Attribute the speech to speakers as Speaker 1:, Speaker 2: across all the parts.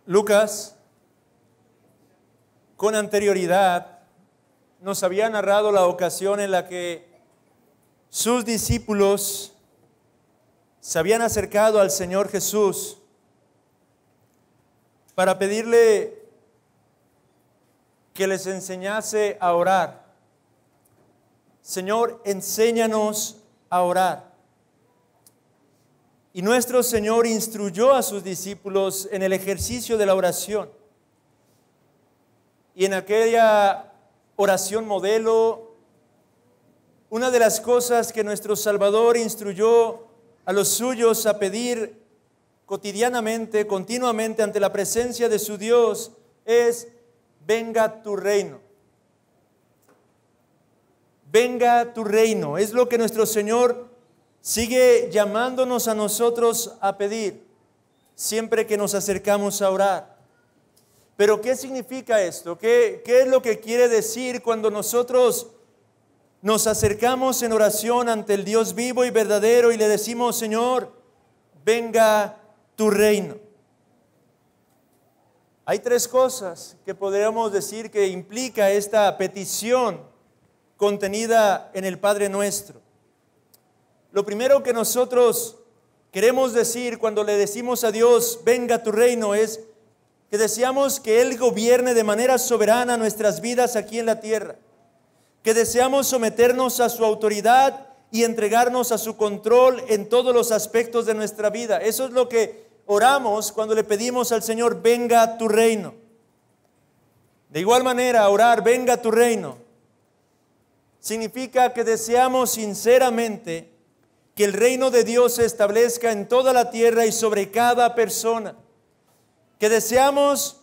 Speaker 1: Lucas, con anterioridad, nos había narrado la ocasión en la que sus discípulos se habían acercado al Señor Jesús para pedirle que les enseñase a orar. Señor, enséñanos a orar. Y nuestro Señor instruyó a sus discípulos en el ejercicio de la oración. Y en aquella oración modelo, una de las cosas que nuestro Salvador instruyó a los suyos a pedir cotidianamente, continuamente ante la presencia de su Dios es: venga tu reino. Venga tu reino. Es lo que nuestro Señor sigue llamándonos a nosotros a pedir siempre que nos acercamos a orar. Pero ¿qué significa esto? ¿Qué es lo que quiere decir cuando nosotros nos acercamos en oración ante el Dios vivo y verdadero y le decimos: Señor, venga tu reino? Hay tres cosas que podríamos decir que implica esta petición contenida en el Padre Nuestro. Lo primero que nosotros queremos decir cuando le decimos a Dios: venga tu reino, es que deseamos que Él gobierne de manera soberana nuestras vidas aquí en la tierra, que deseamos someternos a su autoridad y entregarnos a su control en todos los aspectos de nuestra vida. Eso es lo que oramos cuando le pedimos al Señor: venga tu reino. De igual manera, orar venga tu reino significa que deseamos sinceramente que el reino de Dios se establezca en toda la tierra y sobre cada persona. Que deseamos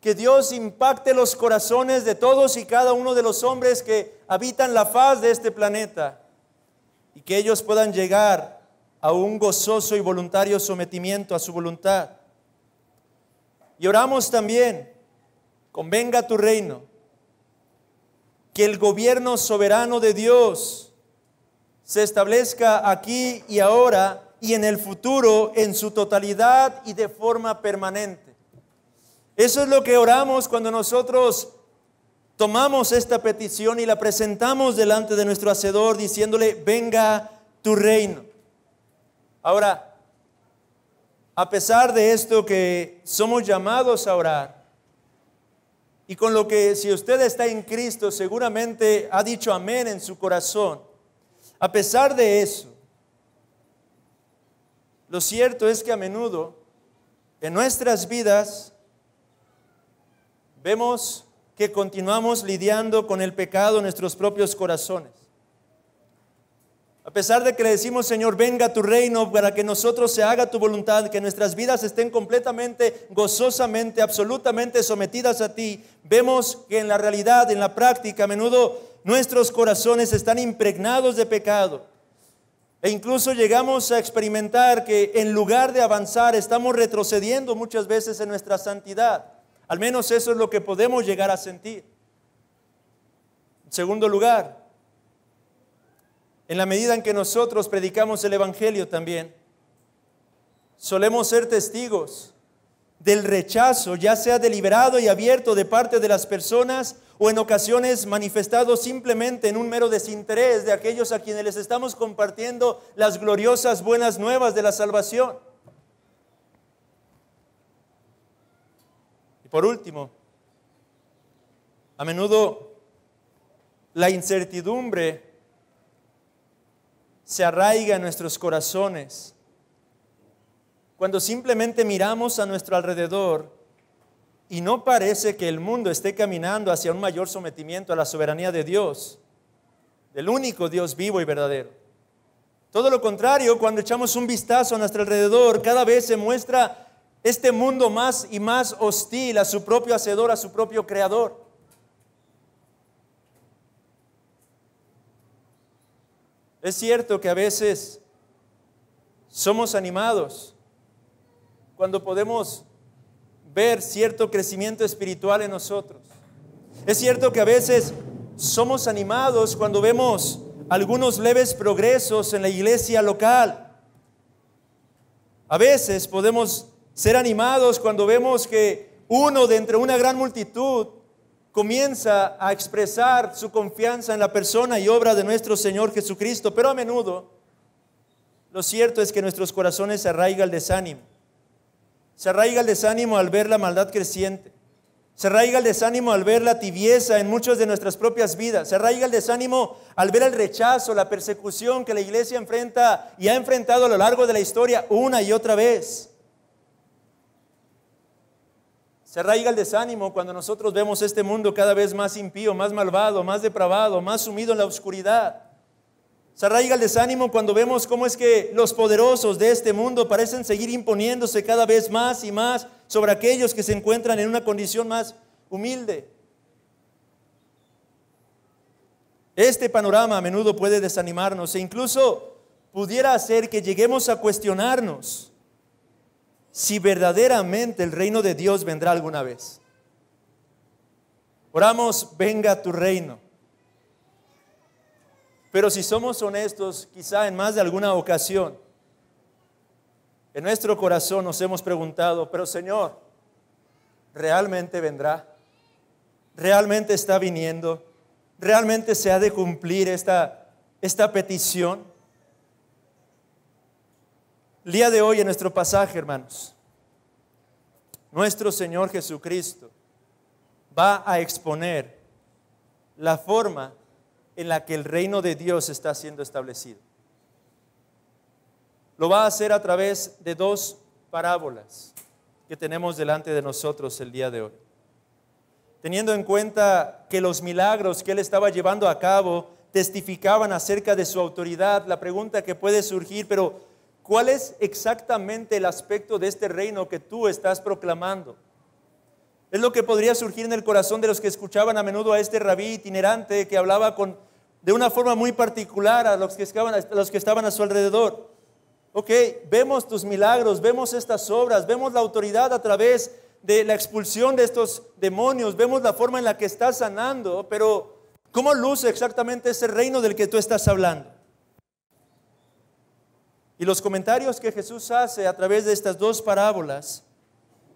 Speaker 1: que Dios impacte los corazones de todos y cada uno de los hombres que habitan la faz de este planeta y que ellos puedan llegar a un gozoso y voluntario sometimiento a su voluntad. Y oramos también con venga tu reino, que el gobierno soberano de Dios se establezca aquí y ahora y en el futuro en su totalidad y de forma permanente. Eso es lo que oramos cuando nosotros tomamos esta petición y la presentamos delante de nuestro Hacedor diciéndole: venga tu reino. Ahora, a pesar de esto que somos llamados a orar, y con lo que si usted está en Cristo seguramente ha dicho amén en su corazón, a pesar de eso, lo cierto es que a menudo en nuestras vidas vemos que continuamos lidiando con el pecado en nuestros propios corazones. A pesar de que le decimos: Señor, venga tu reino, para que nosotros se haga tu voluntad, que nuestras vidas estén completamente, gozosamente, absolutamente sometidas a ti, vemos que en la realidad, en la práctica, a menudo nuestros corazones están impregnados de pecado. E incluso llegamos a experimentar que en lugar de avanzar, estamos retrocediendo muchas veces en nuestra santidad. Al menos eso es lo que podemos llegar a sentir. En segundo lugar, en la medida en que nosotros predicamos el Evangelio también, solemos ser testigos del rechazo, ya sea deliberado y abierto de parte de las personas o en ocasiones manifestado simplemente en un mero desinterés de aquellos a quienes les estamos compartiendo las gloriosas buenas nuevas de la salvación. Y por último, a menudo la incertidumbre se arraiga en nuestros corazones cuando simplemente miramos a nuestro alrededor y no parece que el mundo esté caminando hacia un mayor sometimiento a la soberanía de Dios, del único Dios vivo y verdadero. Todo lo contrario, cuando echamos un vistazo a nuestro alrededor, cada vez se muestra este mundo más y más hostil a su propio Hacedor, a su propio Creador. Es cierto que a veces somos animados cuando podemos ver cierto crecimiento espiritual en nosotros. Es cierto que a veces somos animados cuando vemos algunos leves progresos en la iglesia local. A veces podemos ser animados cuando vemos que uno de entre una gran multitud comienza a expresar su confianza en la persona y obra de nuestro Señor Jesucristo. Pero a menudo, lo cierto es que en nuestros corazones se arraiga el desánimo. Se arraiga el desánimo al ver la maldad creciente. Se arraiga el desánimo al ver la tibieza en muchas de nuestras propias vidas. Se arraiga el desánimo al ver el rechazo, la persecución que la iglesia enfrenta y ha enfrentado a lo largo de la historia una y otra vez. Se arraiga el desánimo cuando nosotros vemos este mundo cada vez más impío, más malvado, más depravado, más sumido en la oscuridad. Se arraiga el desánimo cuando vemos cómo es que los poderosos de este mundo parecen seguir imponiéndose cada vez más y más sobre aquellos que se encuentran en una condición más humilde. Este panorama a menudo puede desanimarnos e incluso pudiera hacer que lleguemos a cuestionarnos si verdaderamente el reino de Dios vendrá alguna vez. Oramos, venga tu reino. Pero si somos honestos, quizá en más de alguna ocasión, en nuestro corazón nos hemos preguntado, pero Señor, ¿realmente vendrá? ¿Realmente está viniendo? ¿Realmente se ha de cumplir esta petición? El día de hoy en nuestro pasaje, hermanos, nuestro Señor Jesucristo va a exponer la forma en la que el reino de Dios está siendo establecido. Lo va a hacer a través de dos parábolas que tenemos delante de nosotros el día de hoy. Teniendo en cuenta que los milagros que Él estaba llevando a cabo testificaban acerca de su autoridad, la pregunta que puede surgir, pero ¿cuál es exactamente el aspecto de este reino que tú estás proclamando? Es lo que podría surgir en el corazón de los que escuchaban a menudo a este rabí itinerante que hablaba de una forma muy particular a los que estaban a su alrededor. Ok, vemos tus milagros, vemos estas obras, vemos la autoridad a través de la expulsión de estos demonios, vemos la forma en la que estás sanando, pero ¿cómo luce exactamente ese reino del que tú estás hablando? Y los comentarios que Jesús hace a través de estas dos parábolas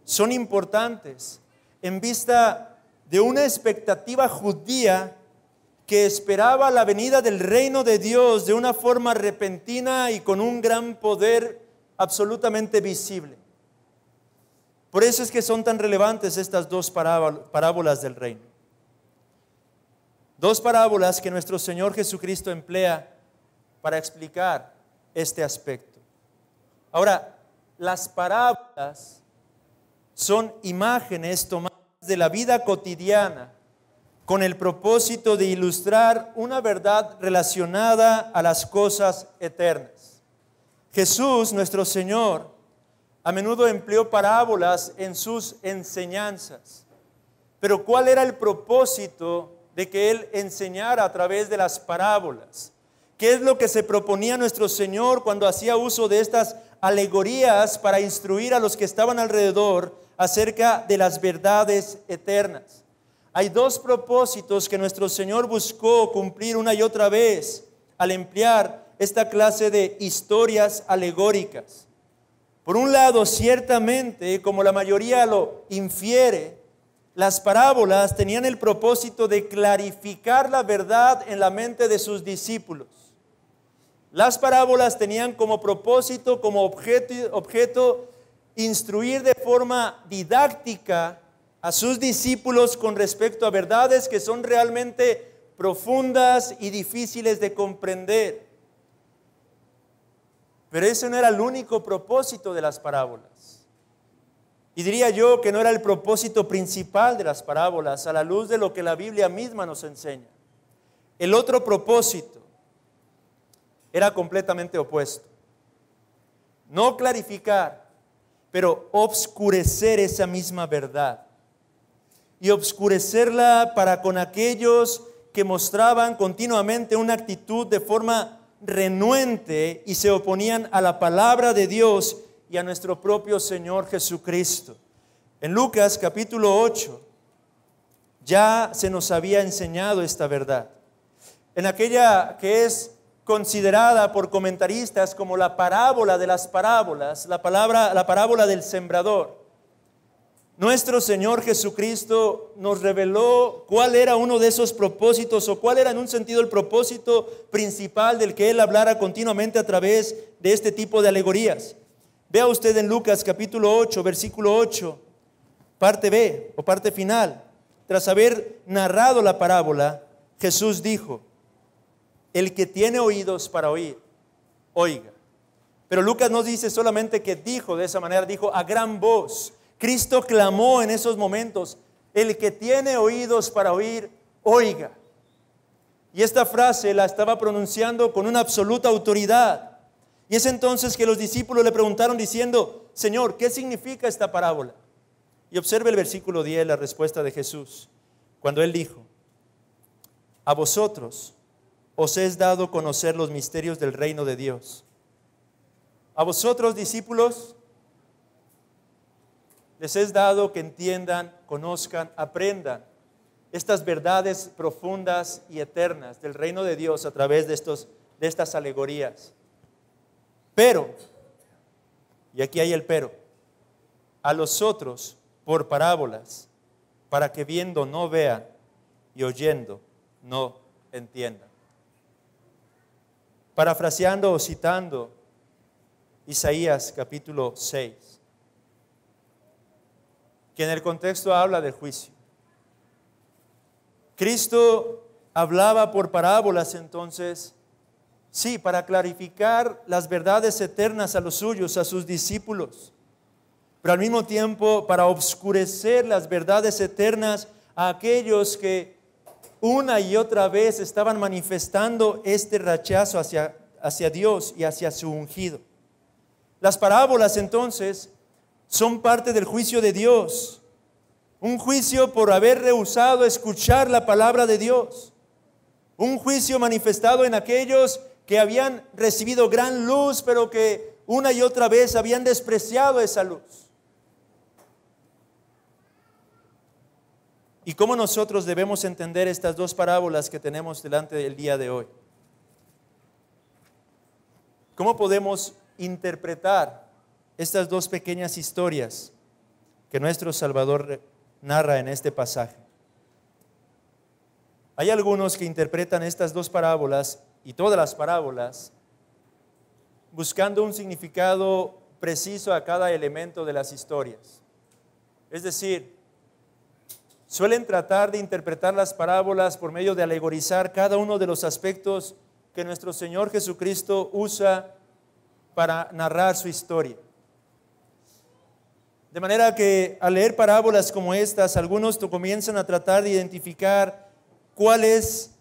Speaker 1: son importantes en vista de una expectativa judía que esperaba la venida del reino de Dios de una forma repentina y con un gran poder absolutamente visible. Por eso es que son tan relevantes estas dos parábolas del reino. Dos parábolas que nuestro Señor Jesucristo emplea para explicar este aspecto. Ahora, las parábolas son imágenes tomadas de la vida cotidiana con el propósito de ilustrar una verdad relacionada a las cosas eternas. Jesús, nuestro Señor, a menudo empleó parábolas en sus enseñanzas. Pero ¿cuál era el propósito de que Él enseñara a través de las parábolas? ¿Qué es lo que se proponía nuestro Señor cuando hacía uso de estas alegorías para instruir a los que estaban alrededor acerca de las verdades eternas? Hay dos propósitos que nuestro Señor buscó cumplir una y otra vez al emplear esta clase de historias alegóricas. Por un lado, ciertamente, como la mayoría lo infiere, las parábolas tenían el propósito de clarificar la verdad en la mente de sus discípulos. Las parábolas tenían como propósito, como objeto, instruir de forma didáctica a sus discípulos con respecto a verdades que son realmente profundas y difíciles de comprender. Pero ese no era el único propósito de las parábolas. Y diría yo que no era el propósito principal de las parábolas a la luz de lo que la Biblia misma nos enseña. El otro propósito era completamente opuesto. No clarificar, pero obscurecer esa misma verdad. Y obscurecerla para con aquellos que mostraban continuamente una actitud de forma renuente y se oponían a la palabra de Dios y a nuestro propio Señor Jesucristo. En Lucas capítulo 8 ya se nos había enseñado esta verdad. En aquella que es considerada por comentaristas como la parábola de las parábolas, la parábola del sembrador. Nuestro Señor Jesucristo nos reveló cuál era uno de esos propósitos, o cuál era en un sentido el propósito principal del que Él hablara continuamente a través de este tipo de alegorías. Vea usted en Lucas capítulo 8, versículo 8, parte B o parte final. Tras haber narrado la parábola, Jesús dijo: el que tiene oídos para oír, oiga. Pero Lucas no dice solamente que dijo de esa manera, dijo a gran voz. Cristo clamó en esos momentos: el que tiene oídos para oír, oiga. Y esta frase la estaba pronunciando con una absoluta autoridad. Y es entonces que los discípulos le preguntaron diciendo: Señor, ¿qué significa esta parábola? Y observe el versículo 10, la respuesta de Jesús, cuando Él dijo: a vosotros os es dado conocer los misterios del reino de Dios. A vosotros, discípulos, les es dado que entiendan, conozcan, aprendan estas verdades profundas y eternas del reino de Dios a través de estas alegorías. Pero, y aquí hay el pero, a los otros por parábolas, para que viendo no vean y oyendo no entiendan. Parafraseando o citando Isaías capítulo 6, que en el contexto habla del juicio. Cristo hablaba por parábolas entonces, sí, para clarificar las verdades eternas a los suyos, a sus discípulos, pero al mismo tiempo para obscurecer las verdades eternas a aquellos que una y otra vez estaban manifestando este rechazo hacia Dios y hacia su ungido. Las parábolas entonces son parte del juicio de Dios, un juicio por haber rehusado escuchar la palabra de Dios, un juicio manifestado en aquellos que habían recibido gran luz, pero que una y otra vez habían despreciado esa luz. ¿Y cómo nosotros debemos entender estas dos parábolas que tenemos delante del día de hoy? ¿Cómo podemos interpretar estas dos pequeñas historias que nuestro Salvador narra en este pasaje? Hay algunos que interpretan estas dos parábolas y todas las parábolas buscando un significado preciso a cada elemento de las historias. Es decir, suelen tratar de interpretar las parábolas por medio de alegorizar cada uno de los aspectos que nuestro Señor Jesucristo usa para narrar su historia. De manera que al leer parábolas como estas, algunos comienzan a tratar de identificar cuál es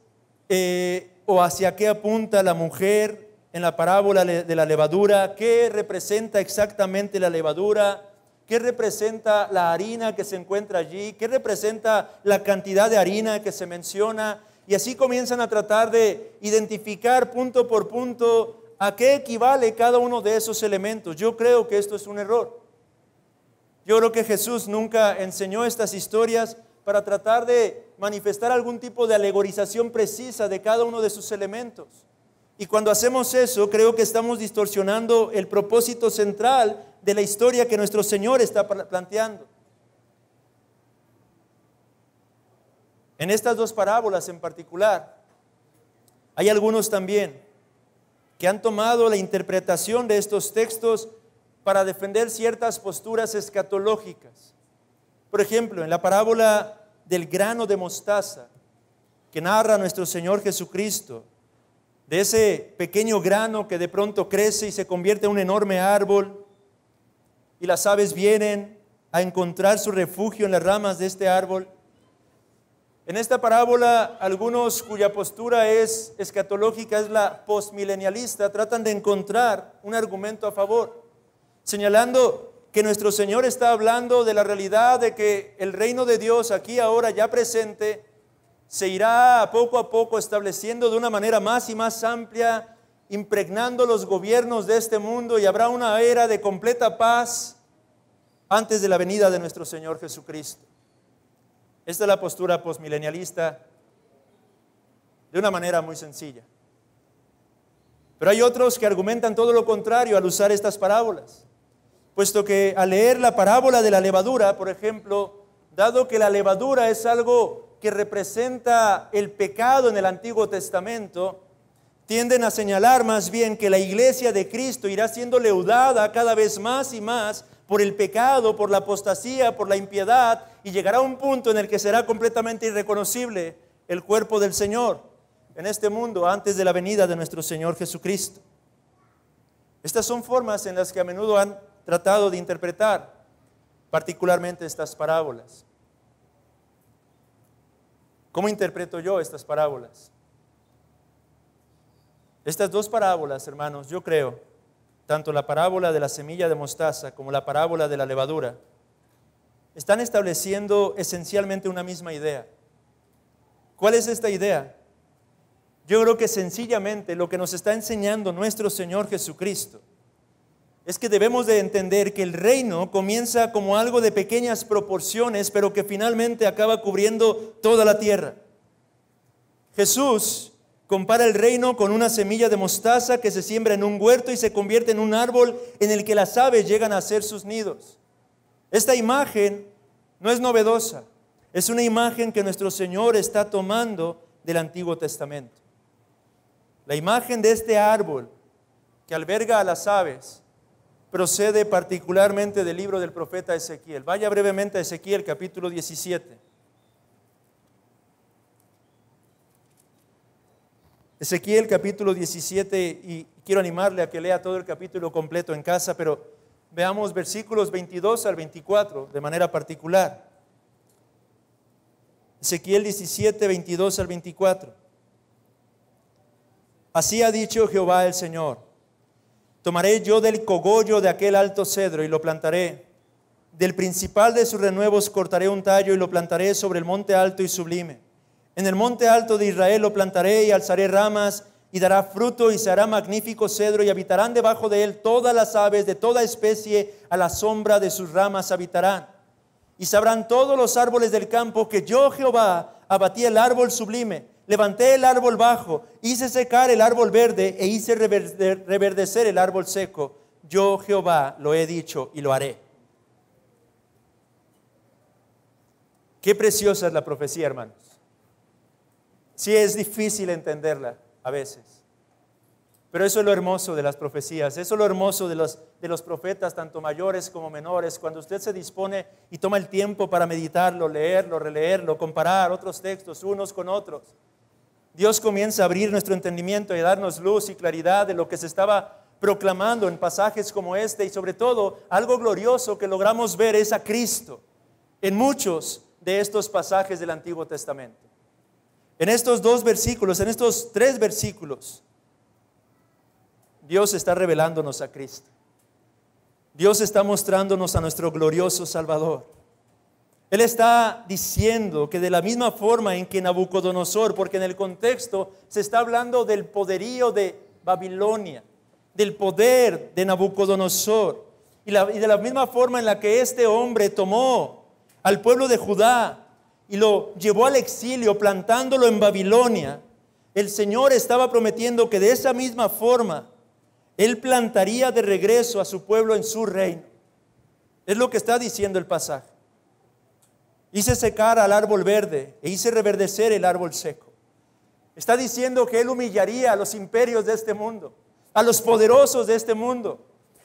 Speaker 1: o hacia qué apunta la mujer en la parábola de la levadura, qué representa exactamente la levadura, qué representa la harina que se encuentra allí, qué representa la cantidad de harina que se menciona, y así comienzan a tratar de identificar punto por punto a qué equivale cada uno de esos elementos. Yo creo que esto es un error. Yo creo que Jesús nunca enseñó estas historias para tratar de manifestar algún tipo de alegorización precisa de cada uno de sus elementos. Y cuando hacemos eso, creo que estamos distorsionando el propósito central de la historia que nuestro Señor está planteando. En estas dos parábolas en particular, hay algunos también que han tomado la interpretación de estos textos para defender ciertas posturas escatológicas. Por ejemplo, en la parábola del grano de mostaza que narra nuestro Señor Jesucristo, de ese pequeño grano que de pronto crece y se convierte en un enorme árbol, y las aves vienen a encontrar su refugio en las ramas de este árbol. En esta parábola, algunos cuya postura es escatológica, es la postmilenialista, tratan de encontrar un argumento a favor, señalando que nuestro Señor está hablando de la realidad de que el reino de Dios aquí ahora ya presente se irá poco a poco estableciendo de una manera más y más amplia, impregnando los gobiernos de este mundo, y habrá una era de completa paz antes de la venida de nuestro Señor Jesucristo. Esta es la postura postmilenialista de una manera muy sencilla. Pero hay otros que argumentan todo lo contrario al usar estas parábolas, puesto que al leer la parábola de la levadura, por ejemplo, dado que la levadura es algo que representa el pecado en el Antiguo Testamento, tienden a señalar más bien que la iglesia de Cristo irá siendo leudada cada vez más y más por el pecado, por la apostasía, por la impiedad, y llegará a un punto en el que será completamente irreconocible el cuerpo del Señor en este mundo antes de la venida de nuestro Señor Jesucristo. Estas son formas en las que a menudo han tratado de interpretar particularmente estas parábolas. ¿Cómo interpreto yo estas parábolas? Estas dos parábolas, hermanos, yo creo, tanto la parábola de la semilla de mostaza como la parábola de la levadura, están estableciendo esencialmente una misma idea. ¿Cuál es esta idea? Yo creo que sencillamente lo que nos está enseñando nuestro Señor Jesucristo es que debemos de entender que el reino comienza como algo de pequeñas proporciones, pero que finalmente acaba cubriendo toda la tierra. Jesús compara el reino con una semilla de mostaza que se siembra en un huerto y se convierte en un árbol en el que las aves llegan a hacer sus nidos. Esta imagen no es novedosa, es una imagen que nuestro Señor está tomando del Antiguo Testamento. La imagen de este árbol que alberga a las aves procede particularmente del libro del profeta Ezequiel. Vaya brevemente a Ezequiel capítulo 17. Ezequiel capítulo 17, y quiero animarle a que lea todo el capítulo completo en casa, pero veamos versículos 22 al 24 de manera particular. Ezequiel 17, 22 al 24. Así ha dicho Jehová el Señor: tomaré yo del cogollo de aquel alto cedro y lo plantaré. Del principal de sus renuevos cortaré un tallo y lo plantaré sobre el monte alto y sublime. En el monte alto de Israel lo plantaré y alzaré ramas y dará fruto y se hará magnífico cedro y habitarán debajo de él todas las aves de toda especie, a la sombra de sus ramas habitarán. Y sabrán todos los árboles del campo que yo Jehová abatí el árbol sublime, levanté el árbol bajo, hice secar el árbol verde e hice reverdecer el árbol seco. Yo Jehová lo he dicho y lo haré. Qué preciosa es la profecía, hermanos. Sí, es difícil entenderla a veces, pero eso es lo hermoso de las profecías, eso es lo hermoso de los profetas, tanto mayores como menores. Cuando usted se dispone y toma el tiempo para meditarlo, leerlo, releerlo, comparar otros textos unos con otros, Dios comienza a abrir nuestro entendimiento y a darnos luz y claridad de lo que se estaba proclamando en pasajes como este, y sobre todo algo glorioso que logramos ver es a Cristo en muchos de estos pasajes del Antiguo Testamento. En estos dos versículos, en estos tres versículos, Dios está revelándonos a Cristo. Dios está mostrándonos a nuestro glorioso Salvador. Él está diciendo que de la misma forma en que Nabucodonosor, porque en el contexto se está hablando del poderío de Babilonia, del poder de Nabucodonosor, y de la misma forma en la que este hombre tomó al pueblo de Judá y lo llevó al exilio plantándolo en Babilonia, el Señor estaba prometiendo que de esa misma forma Él plantaría de regreso a su pueblo en su reino. Es lo que está diciendo el pasaje. Hice secar al árbol verde e hice reverdecer el árbol seco. Está diciendo que Él humillaría a los imperios de este mundo, a los poderosos de este mundo,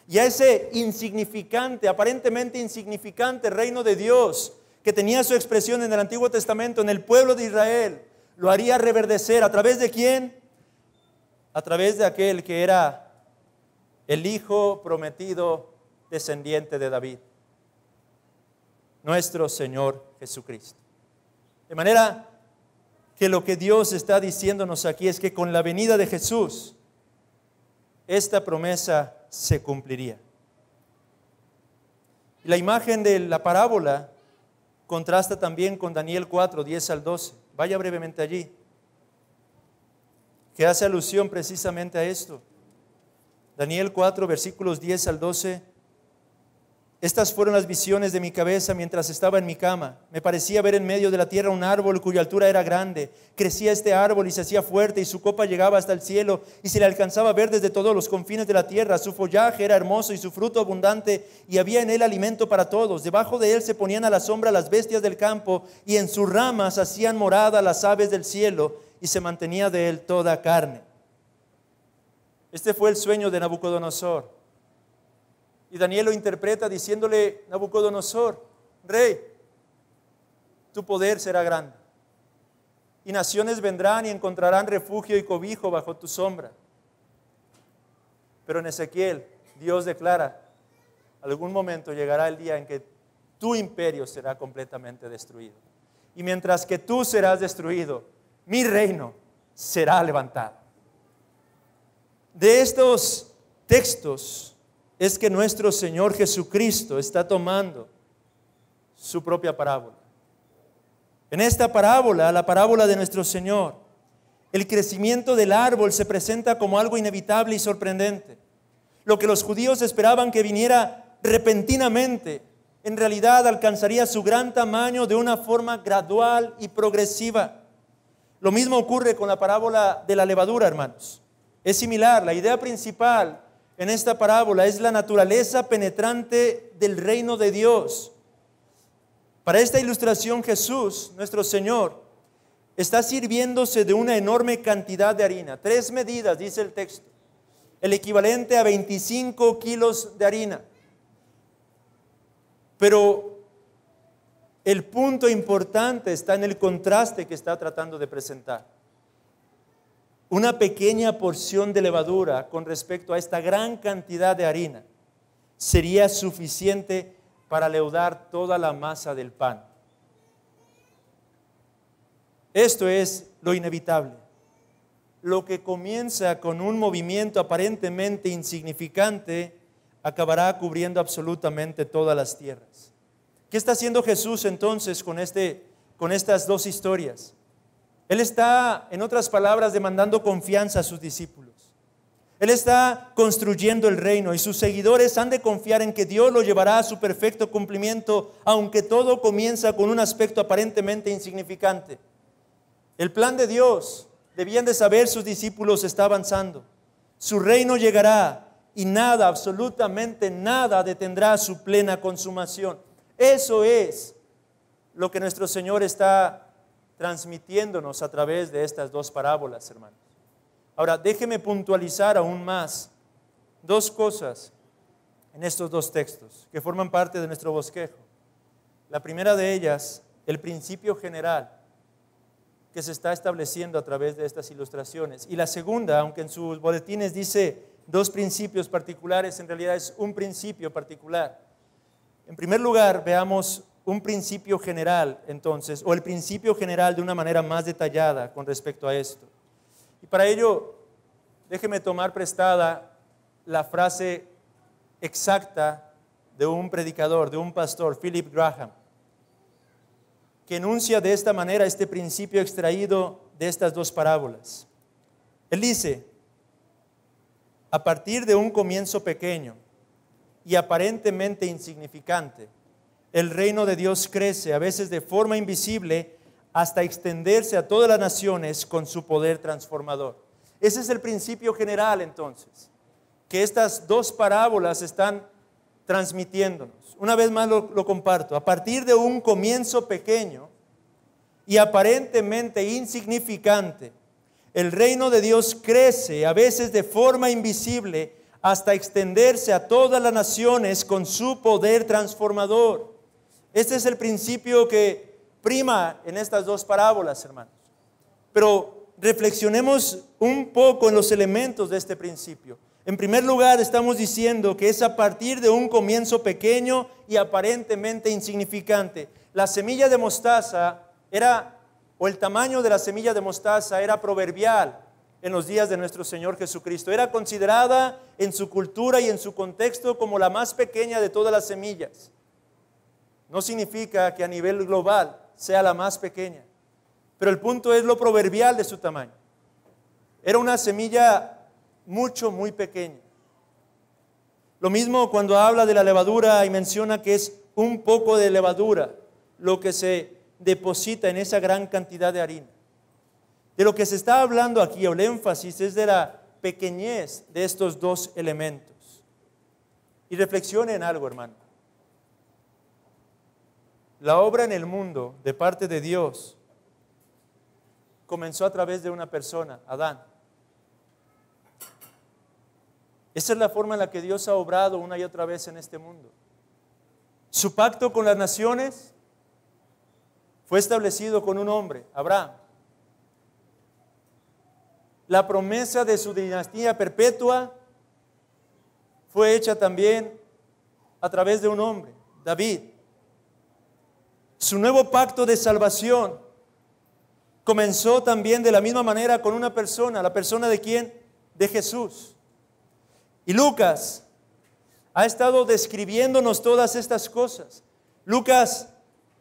Speaker 1: y a ese insignificante, aparentemente insignificante reino de Dios que tenía su expresión en el Antiguo Testamento, en el pueblo de Israel, lo haría reverdecer. ¿A través de quién? A través de aquel que era el Hijo prometido, descendiente de David, nuestro Señor Jesucristo. De manera que lo que Dios está diciéndonos aquí es que con la venida de Jesús, esta promesa se cumpliría. Y la imagen de la parábola contrasta también con Daniel 4, 10 al 12. Vaya brevemente allí, que hace alusión precisamente a esto. Daniel 4, versículos 10 al 12. Estas fueron las visiones de mi cabeza mientras estaba en mi cama. Me parecía ver en medio de la tierra un árbol cuya altura era grande. Crecía este árbol y se hacía fuerte, y su copa llegaba hasta el cielo, y se le alcanzaba a ver desde todos los confines de la tierra. Su follaje era hermoso y su fruto abundante, y había en él alimento para todos. Debajo de él se ponían a la sombra las bestias del campo, y en sus ramas hacían morada las aves del cielo, y se mantenía de él toda carne. Este fue el sueño de Nabucodonosor. Y Daniel lo interpreta diciéndole: Nabucodonosor, rey, tu poder será grande, y naciones vendrán y encontrarán refugio y cobijo bajo tu sombra. Pero en Ezequiel, Dios declara: algún momento llegará el día en que tu imperio será completamente destruido. Y mientras que tú serás destruido, mi reino será levantado. De estos textos es que nuestro Señor Jesucristo está tomando su propia parábola. En esta parábola, la parábola de nuestro Señor, el crecimiento del árbol se presenta como algo inevitable y sorprendente. Lo que los judíos esperaban que viniera repentinamente, en realidad alcanzaría su gran tamaño de una forma gradual y progresiva. Lo mismo ocurre con la parábola de la levadura, hermanos. Es similar. La idea principal en esta parábola es la naturaleza penetrante del reino de Dios. Para esta ilustración, Jesús, nuestro Señor, está sirviéndose de una enorme cantidad de harina. 3 medidas, dice el texto, el equivalente a 25 kilos de harina. Pero el punto importante está en el contraste que está tratando de presentar. Una pequeña porción de levadura con respecto a esta gran cantidad de harina sería suficiente para leudar toda la masa del pan. Esto es lo inevitable. Lo que comienza con un movimiento aparentemente insignificante acabará cubriendo absolutamente todas las tierras. ¿Qué está haciendo Jesús entonces con estas dos historias? Él está, en otras palabras, demandando confianza a sus discípulos. Él está construyendo el reino y sus seguidores han de confiar en que Dios lo llevará a su perfecto cumplimiento, aunque todo comienza con un aspecto aparentemente insignificante. El plan de Dios, debían de saber sus discípulos, está avanzando. Su reino llegará y nada, absolutamente nada, detendrá su plena consumación. Eso es lo que nuestro Señor está transmitiéndonos a través de estas dos parábolas, hermanos. Ahora, déjeme puntualizar aún más 2 cosas en estos 2 textos que forman parte de nuestro bosquejo. La primera de ellas, el principio general que se está estableciendo a través de estas ilustraciones. Y la segunda, aunque en sus boletines dice 2 principios particulares, en realidad es un principio particular. En primer lugar, veamos un principio general, entonces, o el principio general de una manera más detallada con respecto a esto. Y para ello, déjeme tomar prestada la frase exacta de un predicador, de un pastor, Philip Graham, que enuncia de esta manera este principio extraído de estas 2 parábolas. Él dice: a partir de un comienzo pequeño y aparentemente insignificante, el reino de Dios crece, a veces de forma invisible, hasta extenderse a todas las naciones con su poder transformador. Ese es el principio general, entonces, que estas 2 parábolas están transmitiéndonos. Una vez más lo comparto. A partir de un comienzo pequeño y aparentemente insignificante, el reino de Dios crece, a veces de forma invisible, hasta extenderse a todas las naciones con su poder transformador. Este es el principio que prima en estas 2 parábolas, hermanos. Pero reflexionemos un poco en los elementos de este principio. En primer lugar, estamos diciendo que es a partir de un comienzo pequeño y aparentemente insignificante. La semilla de mostaza o el tamaño de la semilla de mostaza era proverbial en los días de nuestro Señor Jesucristo. Era considerada en su cultura y en su contexto como la más pequeña de todas las semillas. No significa que a nivel global sea la más pequeña, pero el punto es lo proverbial de su tamaño. Era una semilla muy pequeña. Lo mismo cuando habla de la levadura y menciona que es un poco de levadura lo que se deposita en esa gran cantidad de harina. De lo que se está hablando aquí, el énfasis es de la pequeñez de estos dos elementos. Y reflexione en algo, hermano. La obra en el mundo de parte de Dios comenzó a través de una persona, Adán. Esa es la forma en la que Dios ha obrado una y otra vez en este mundo. Su pacto con las naciones fue establecido con un hombre, Abraham. La promesa de su dinastía perpetua fue hecha también a través de un hombre, David. Su nuevo pacto de salvación comenzó también de la misma manera con una persona. ¿La persona de quién? De Jesús. Y Lucas ha estado describiéndonos todas estas cosas. Lucas,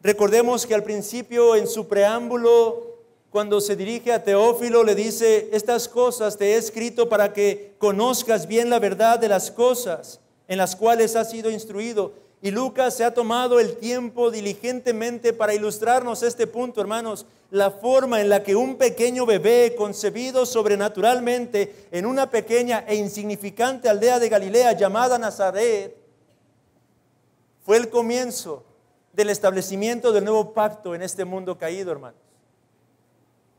Speaker 1: recordemos que al principio en su preámbulo, cuando se dirige a Teófilo, le dice: estas cosas te he escrito para que conozcas bien la verdad de las cosas en las cuales has sido instruido. Y Lucas se ha tomado el tiempo diligentemente para ilustrarnos este punto, hermanos. La forma en la que un pequeño bebé concebido sobrenaturalmente en una pequeña e insignificante aldea de Galilea llamada Nazaret fue el comienzo del establecimiento del nuevo pacto en este mundo caído, hermanos.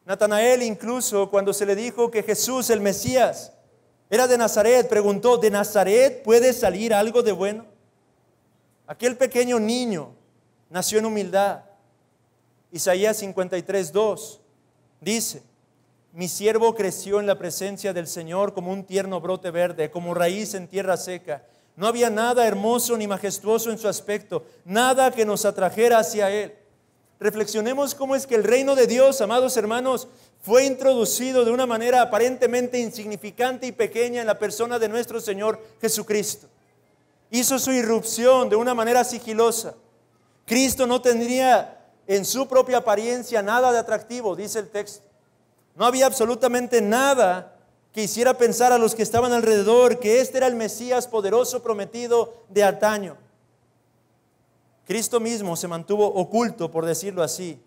Speaker 1: Natanael, incluso cuando se le dijo que Jesús, el Mesías, era de Nazaret, preguntó: ¿de Nazaret puede salir algo de bueno? Aquel pequeño niño nació en humildad. Isaías 53:2 dice: mi siervo creció en la presencia del Señor como un tierno brote verde, como raíz en tierra seca. No había nada hermoso ni majestuoso en su aspecto, nada que nos atrajera hacia Él. Reflexionemos cómo es que el reino de Dios, amados hermanos, fue introducido de una manera aparentemente insignificante y pequeña en la persona de nuestro Señor Jesucristo. Hizo su irrupción de una manera sigilosa. Cristo no tendría en su propia apariencia nada de atractivo, dice el texto. No había absolutamente nada que hiciera pensar a los que estaban alrededor que este era el Mesías poderoso prometido de antaño. Cristo mismo se mantuvo oculto, por decirlo así,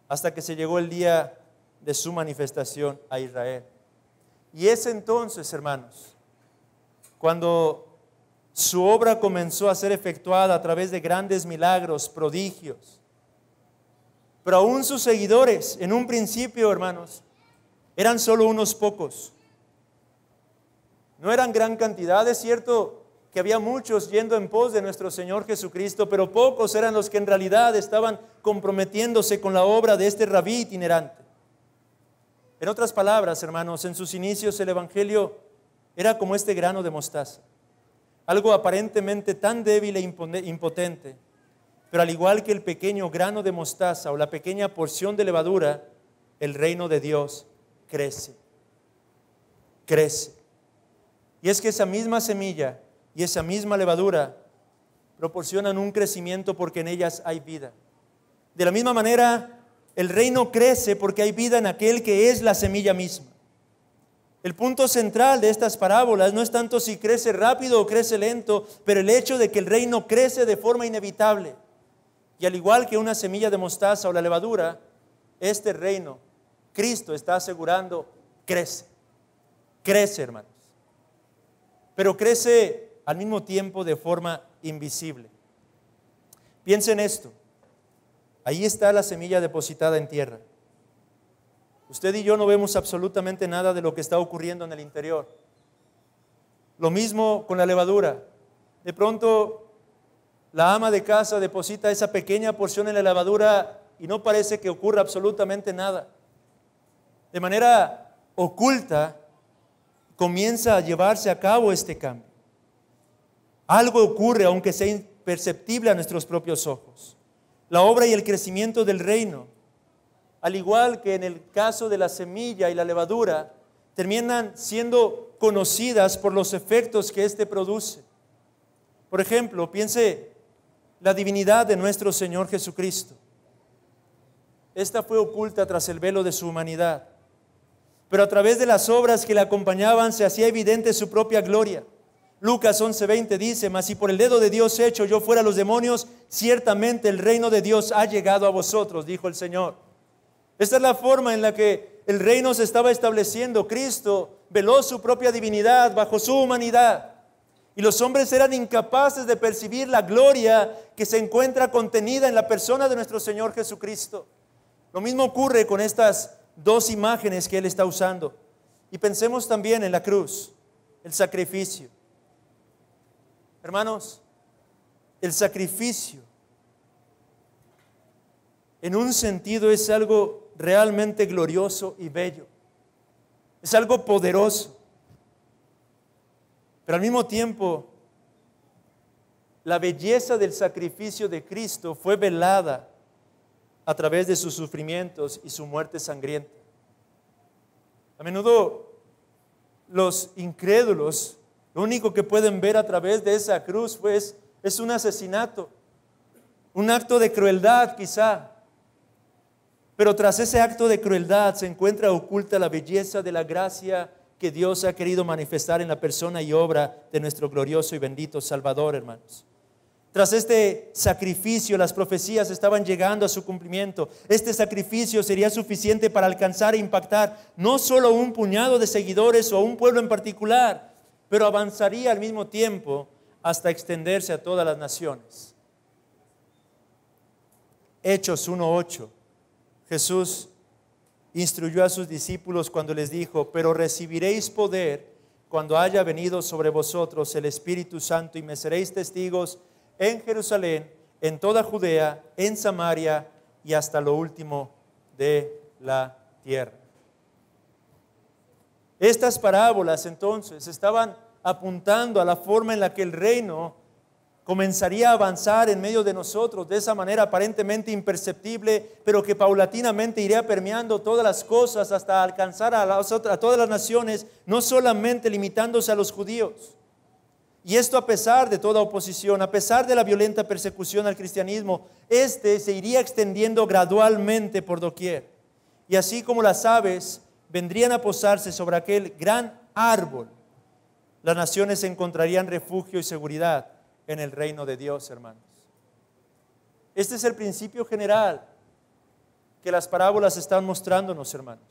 Speaker 1: hasta que se llegó el día de su manifestación a Israel. Y es entonces, hermanos, cuando su obra comenzó a ser efectuada a través de grandes milagros, prodigios. Pero aún sus seguidores, en un principio, hermanos, eran solo unos pocos. No eran gran cantidad. Es cierto que había muchos yendo en pos de nuestro Señor Jesucristo, pero pocos eran los que en realidad estaban comprometiéndose con la obra de este rabí itinerante. En otras palabras, hermanos, en sus inicios el Evangelio era como este grano de mostaza. Algo aparentemente tan débil e impotente, pero al igual que el pequeño grano de mostaza o la pequeña porción de levadura, el reino de Dios crece. Crece. Y es que esa misma semilla y esa misma levadura proporcionan un crecimiento porque en ellas hay vida. De la misma manera, el reino crece porque hay vida en aquel que es la semilla misma. El punto central de estas parábolas no es tanto si crece rápido o crece lento, pero el hecho de que el reino crece de forma inevitable. Y al igual que una semilla de mostaza o la levadura, este reino, Cristo está asegurando, crece. Crece, hermanos. Pero crece al mismo tiempo de forma invisible. Piensen esto. Ahí está la semilla depositada en tierra. Usted y yo no vemos absolutamente nada de lo que está ocurriendo en el interior. Lo mismo con la levadura. De pronto, la ama de casa deposita esa pequeña porción en la levadura y no parece que ocurra absolutamente nada. De manera oculta, comienza a llevarse a cabo este cambio. Algo ocurre, aunque sea imperceptible a nuestros propios ojos. La obra y el crecimiento del reino, al igual que en el caso de la semilla y la levadura, terminan siendo conocidas por los efectos que éste produce. Por ejemplo, piense la divinidad de nuestro Señor Jesucristo. Esta fue oculta tras el velo de su humanidad, pero a través de las obras que le acompañaban se hacía evidente su propia gloria. Lucas 11:20 dice: mas si por el dedo de Dios hecho yo fuera a los demonios, ciertamente el reino de Dios ha llegado a vosotros, dijo el Señor. Esta es la forma en la que el reino se estaba estableciendo. Cristo veló su propia divinidad bajo su humanidad. Y los hombres eran incapaces de percibir la gloria que se encuentra contenida en la persona de nuestro Señor Jesucristo. Lo mismo ocurre con estas dos imágenes que Él está usando. Y pensemos también en la cruz, el sacrificio. Hermanos, el sacrificio en un sentido es algo realmente glorioso y bello. Es algo poderoso. Pero al mismo tiempo, la belleza del sacrificio de Cristo fue velada a través de sus sufrimientos y su muerte sangrienta. A menudo los incrédulos, lo único que pueden ver a través de esa cruz es un asesinato, un acto de crueldad quizá. Pero tras ese acto de crueldad se encuentra oculta la belleza de la gracia que Dios ha querido manifestar en la persona y obra de nuestro glorioso y bendito Salvador, hermanos. Tras este sacrificio, las profecías estaban llegando a su cumplimiento. Este sacrificio sería suficiente para alcanzar e impactar no solo un puñado de seguidores o un pueblo en particular, pero avanzaría al mismo tiempo hasta extenderse a todas las naciones. Hechos 1:8. Jesús instruyó a sus discípulos cuando les dijo: pero recibiréis poder cuando haya venido sobre vosotros el Espíritu Santo, y me seréis testigos en Jerusalén, en toda Judea, en Samaria y hasta lo último de la tierra. Estas parábolas entonces estaban apuntando a la forma en la que el reino comenzaría a avanzar en medio de nosotros, de esa manera aparentemente imperceptible, pero que paulatinamente iría permeando todas las cosas hasta alcanzar a todas las naciones, no solamente limitándose a los judíos. Y esto a pesar de toda oposición, a pesar de la violenta persecución al cristianismo, se iría extendiendo gradualmente por doquier. Y así como las aves vendrían a posarse sobre aquel gran árbol, las naciones encontrarían refugio y seguridad en el reino de Dios, hermanos. Este es el principio general que las parábolas están mostrándonos, hermanos.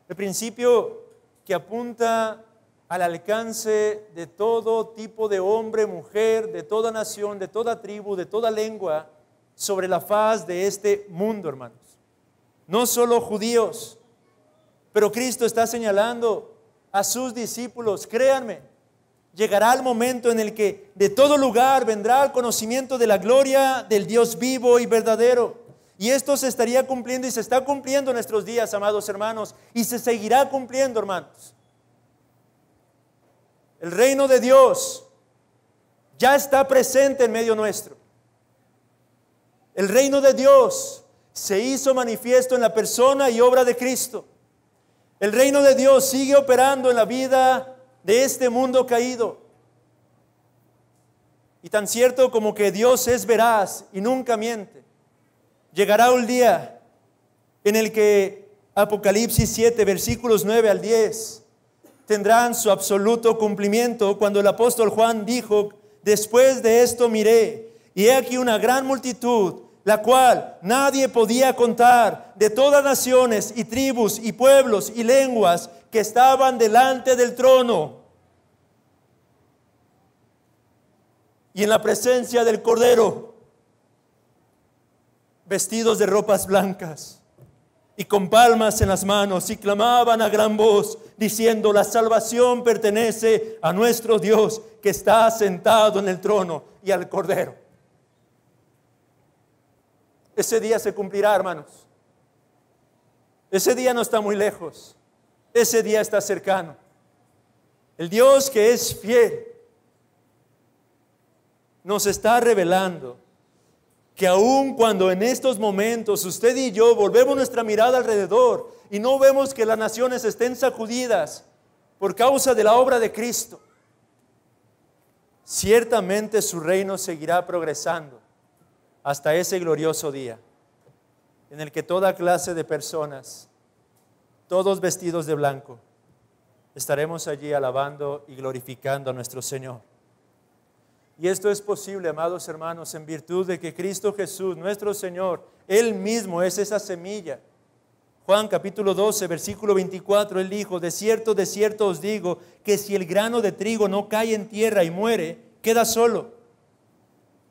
Speaker 1: El principio que apunta al alcance de todo tipo de hombre, mujer, de toda nación, de toda tribu, de toda lengua, sobre la faz de este mundo, hermanos. No solo judíos, pero Cristo está señalando a sus discípulos: créanme, llegará el momento en el que de todo lugar vendrá el conocimiento de la gloria del Dios vivo y verdadero. Y esto se estaría cumpliendo y se está cumpliendo en nuestros días, amados hermanos, y se seguirá cumpliendo, hermanos. El reino de Dios ya está presente en medio nuestro. El reino de Dios se hizo manifiesto en la persona y obra de Cristo. El reino de Dios sigue operando en la vida de este mundo caído. Y tan cierto como que Dios es veraz y nunca miente, llegará un día en el que Apocalipsis 7, versículos 9 al 10, tendrán su absoluto cumplimiento, cuando el apóstol Juan dijo: después de esto miré, y he aquí una gran multitud, la cual nadie podía contar, de todas naciones y tribus y pueblos y lenguas, que estaban delante del trono y en la presencia del Cordero, vestidos de ropas blancas y con palmas en las manos, y clamaban a gran voz, diciendo: la salvación pertenece a nuestro Dios, que está sentado en el trono, y al Cordero. Ese día se cumplirá, hermanos. Ese día no está muy lejos. Ese día está cercano. El Dios que es fiel nos está revelando que aun cuando en estos momentos usted y yo volvemos nuestra mirada alrededor y no vemos que las naciones estén sacudidas por causa de la obra de Cristo, ciertamente su reino seguirá progresando hasta ese glorioso día en el que toda clase de personas, todos vestidos de blanco, estaremos allí alabando y glorificando a nuestro Señor. Y esto es posible, amados hermanos, en virtud de que Cristo Jesús, nuestro Señor, Él mismo es esa semilla. Juan capítulo 12, versículo 24, Él dijo: de cierto os digo, que si el grano de trigo no cae en tierra y muere, queda solo.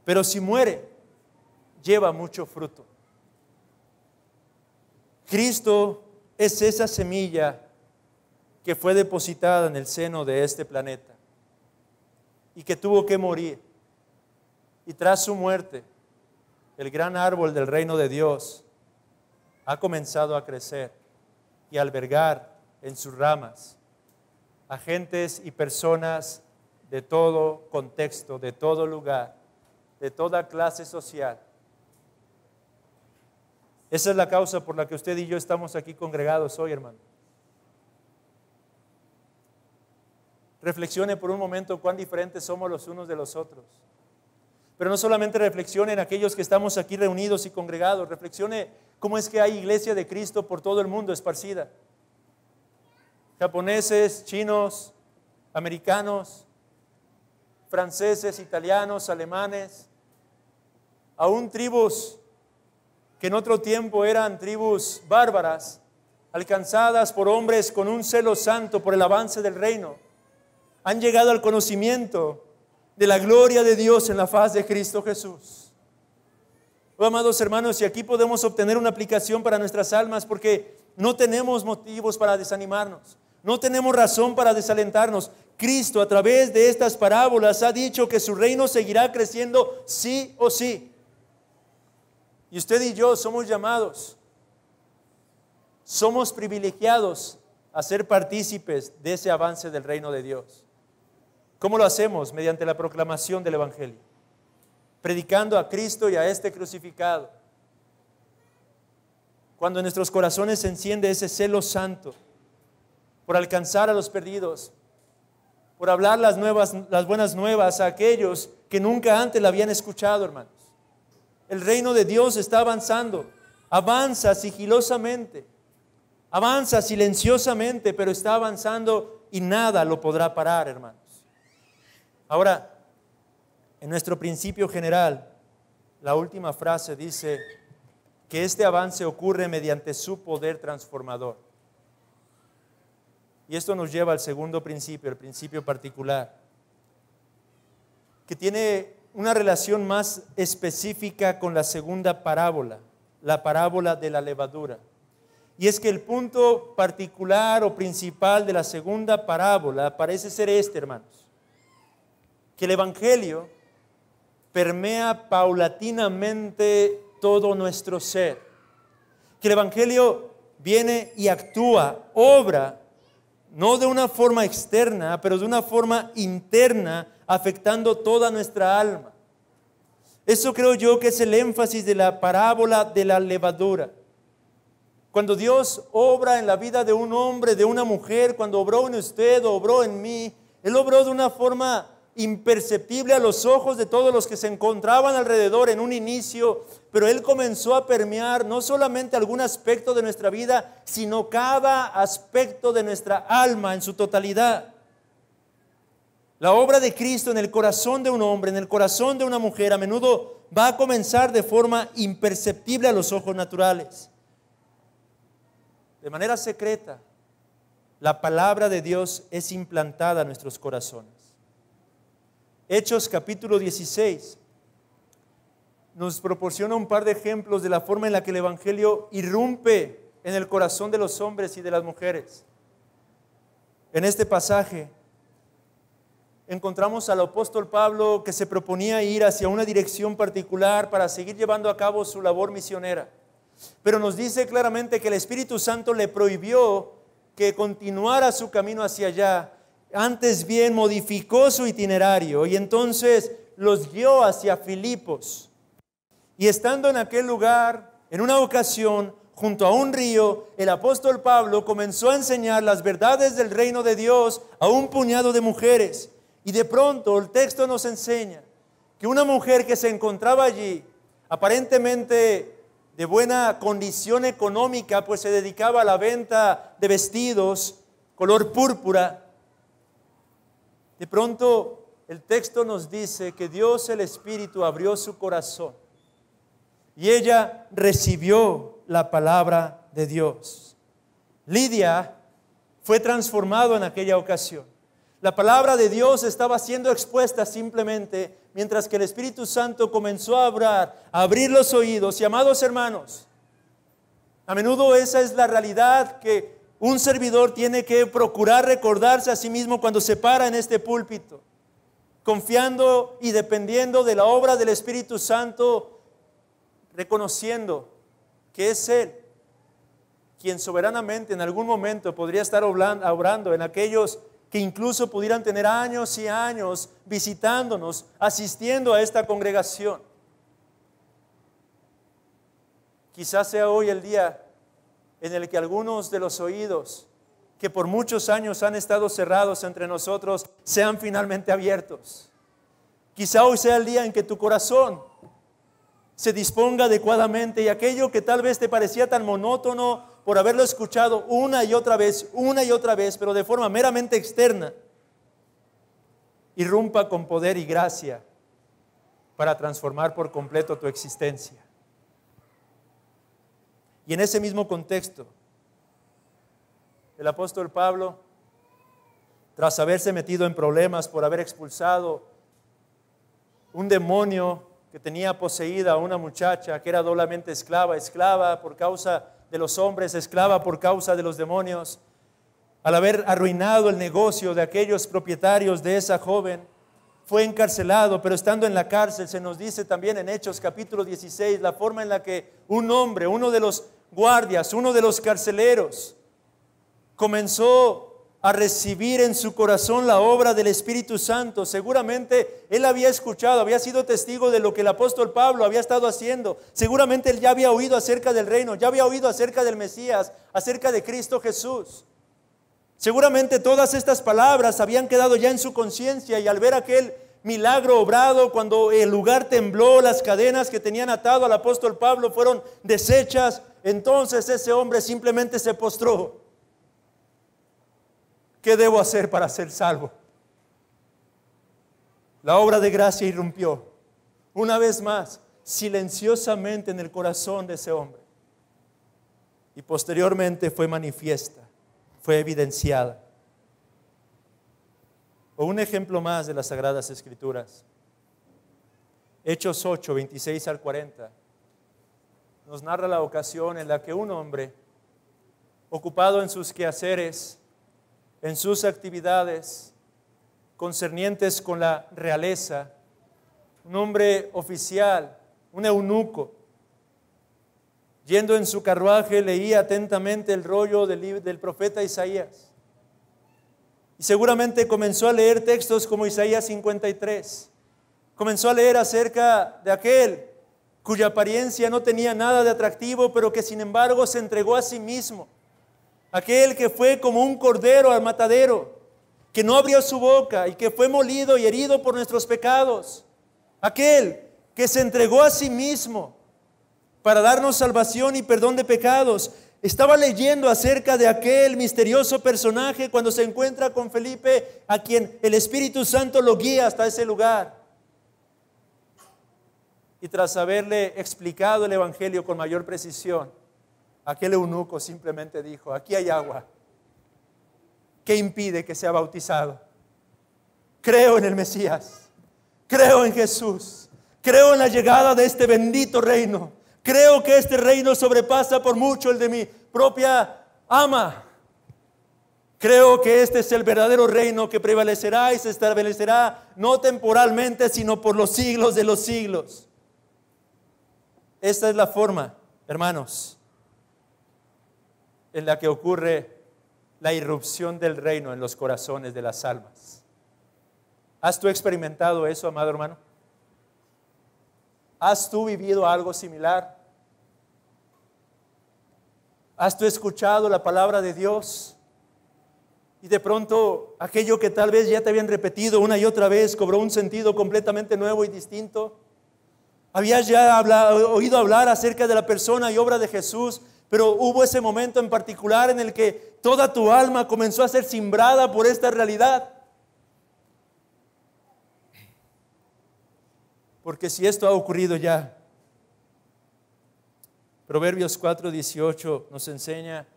Speaker 1: Pero si muere, lleva mucho fruto. Cristo es esa semilla que fue depositada en el seno de este planeta y que tuvo que morir. Y tras su muerte, el gran árbol del reino de Dios ha comenzado a crecer y a albergar en sus ramas a gentes y personas de todo contexto, de todo lugar, de toda clase social. Esa es la causa por la que usted y yo estamos aquí congregados hoy, hermano. Reflexione por un momento cuán diferentes somos los unos de los otros. Pero no solamente reflexione en aquellos que estamos aquí reunidos y congregados, reflexione cómo es que hay iglesia de Cristo por todo el mundo esparcida. Japoneses, chinos, americanos, franceses, italianos, alemanes, aún tribus que en otro tiempo eran tribus bárbaras, alcanzadas por hombres con un celo santo por el avance del reino, han llegado al conocimiento de la gloria de Dios en la faz de Cristo Jesús. Oh, amados hermanos, y aquí podemos obtener una aplicación para nuestras almas, porque no tenemos motivos para desanimarnos, no tenemos razón para desalentarnos. Cristo, a través de estas parábolas, ha dicho que su reino seguirá creciendo sí o sí. Y usted y yo somos llamados, somos privilegiados a ser partícipes de ese avance del reino de Dios. ¿Cómo lo hacemos? Mediante la proclamación del Evangelio, predicando a Cristo y a este crucificado. Cuando en nuestros corazones se enciende ese celo santo por alcanzar a los perdidos, por hablar las buenas nuevas a aquellos que nunca antes la habían escuchado, hermanos. El reino de Dios está avanzando, avanza sigilosamente, avanza silenciosamente, pero está avanzando y nada lo podrá parar, hermanos. Ahora, en nuestro principio general, la última frase dice que este avance ocurre mediante su poder transformador. Y esto nos lleva al segundo principio, el principio particular, que tiene una relación más específica con la segunda parábola, la parábola de la levadura. Y es que el punto particular o principal de la segunda parábola parece ser este, hermanos: que el Evangelio permea paulatinamente todo nuestro ser, que el Evangelio viene y actúa, obra, no de una forma externa, pero de una forma interna, afectando toda nuestra alma. Eso creo yo que es el énfasis de la parábola de la levadura. Cuando Dios obra en la vida de un hombre, de una mujer, cuando obró en usted o obró en mí, Él obró de una forma imperceptible a los ojos de todos los que se encontraban alrededor en un inicio, pero Él comenzó a permear no solamente algún aspecto de nuestra vida, sino cada aspecto de nuestra alma en su totalidad. La obra de Cristo en el corazón de un hombre, en el corazón de una mujer, a menudo va a comenzar de forma imperceptible a los ojos naturales. De manera secreta, la palabra de Dios es implantada a nuestros corazones. Hechos capítulo 16 nos proporciona un par de ejemplos de la forma en la que el Evangelio irrumpe en el corazón de los hombres y de las mujeres. En este pasaje encontramos al apóstol Pablo que se proponía ir hacia una dirección particular para seguir llevando a cabo su labor misionera. Pero nos dice claramente que el Espíritu Santo le prohibió que continuara su camino hacia allá. Antes bien modificó su itinerario y entonces los guió hacia Filipos. Y estando en aquel lugar, en una ocasión, junto a un río, el apóstol Pablo comenzó a enseñar las verdades del reino de Dios a un puñado de mujeres. Y de pronto el texto nos enseña que una mujer que se encontraba allí, aparentemente de buena condición económica, pues se dedicaba a la venta de vestidos, color púrpura. De pronto el texto nos dice que Dios el Espíritu abrió su corazón y ella recibió la palabra de Dios. Lidia fue transformado en aquella ocasión. La palabra de Dios estaba siendo expuesta simplemente mientras que el Espíritu Santo comenzó a abrir los oídos. Y amados hermanos, a menudo esa es la realidad que un servidor tiene que procurar recordarse a sí mismo cuando se para en este púlpito, confiando y dependiendo de la obra del Espíritu Santo, reconociendo que es Él quien soberanamente en algún momento podría estar obrando en aquellos que incluso pudieran tener años y años visitándonos, asistiendo a esta congregación. Quizás sea hoy el día en el que algunos de los oídos que por muchos años han estado cerrados entre nosotros sean finalmente abiertos. Quizá hoy sea el día en que tu corazón se disponga adecuadamente y aquello que tal vez te parecía tan monótono por haberlo escuchado una y otra vez, pero de forma meramente externa, irrumpa con poder y gracia para transformar por completo tu existencia. Y en ese mismo contexto, el apóstol Pablo, tras haberse metido en problemas por haber expulsado un demonio que tenía poseída a una muchacha que era doblemente esclava por causa de los hombres, esclava por causa de los demonios, al haber arruinado el negocio de aquellos propietarios de esa joven, fue encarcelado, pero estando en la cárcel se nos dice también en Hechos capítulo 16 la forma en la que un hombre, uno de los guardias, uno de los carceleros, comenzó a recibir en su corazón la obra del Espíritu Santo. Seguramente él había escuchado, había sido testigo de lo que el apóstol Pablo había estado haciendo. Seguramente él ya había oído acerca del reino, ya había oído acerca del Mesías, acerca de Cristo Jesús. Seguramente todas estas palabras habían quedado ya en su conciencia y al ver aquel milagro obrado, cuando el lugar tembló, las cadenas que tenían atado al apóstol Pablo fueron deshechas, entonces ese hombre simplemente se postró. ¿Qué debo hacer para ser salvo? La obra de gracia irrumpió una vez más silenciosamente en el corazón de ese hombre y posteriormente fue manifiesta, fue evidenciada. O un ejemplo más de las Sagradas Escrituras. Hechos 8, 26 al 40 nos narra la ocasión en la que un hombre ocupado en sus quehaceres, en sus actividades concernientes con la realeza, un hombre oficial, un eunuco, yendo en su carruaje, leía atentamente el rollo del profeta Isaías. Y seguramente comenzó a leer textos como Isaías 53. Comenzó a leer acerca de aquel cuya apariencia no tenía nada de atractivo, pero que sin embargo se entregó a sí mismo. Aquel que fue como un cordero al matadero, que no abrió su boca y que fue molido y herido por nuestros pecados. Aquel que se entregó a sí mismo para darnos salvación y perdón de pecados. Estaba leyendo acerca de aquel misterioso personaje cuando se encuentra con Felipe, a quien el Espíritu Santo lo guía hasta ese lugar. Y tras haberle explicado el Evangelio con mayor precisión, aquel eunuco simplemente dijo: aquí hay agua. ¿Qué impide que sea bautizado? Creo en el Mesías, creo en Jesús, creo en la llegada de este bendito reino. Creo que este reino sobrepasa por mucho el de mi propia ama. Creo que este es el verdadero reino que prevalecerá y se establecerá no temporalmente, sino por los siglos de los siglos. Esta es la forma, hermanos, en la que ocurre la irrupción del reino en los corazones de las almas. ¿Has tú experimentado eso, amado hermano? ¿Has tú vivido algo similar? ¿Has tú escuchado la palabra de Dios? Y de pronto aquello que tal vez ya te habían repetido una y otra vez cobró un sentido completamente nuevo y distinto. Habías ya oído hablar acerca de la persona y obra de Jesús, pero hubo ese momento en particular en el que toda tu alma comenzó a ser cimbrada por esta realidad. Porque si esto ha ocurrido ya, Proverbios 4:18 nos enseña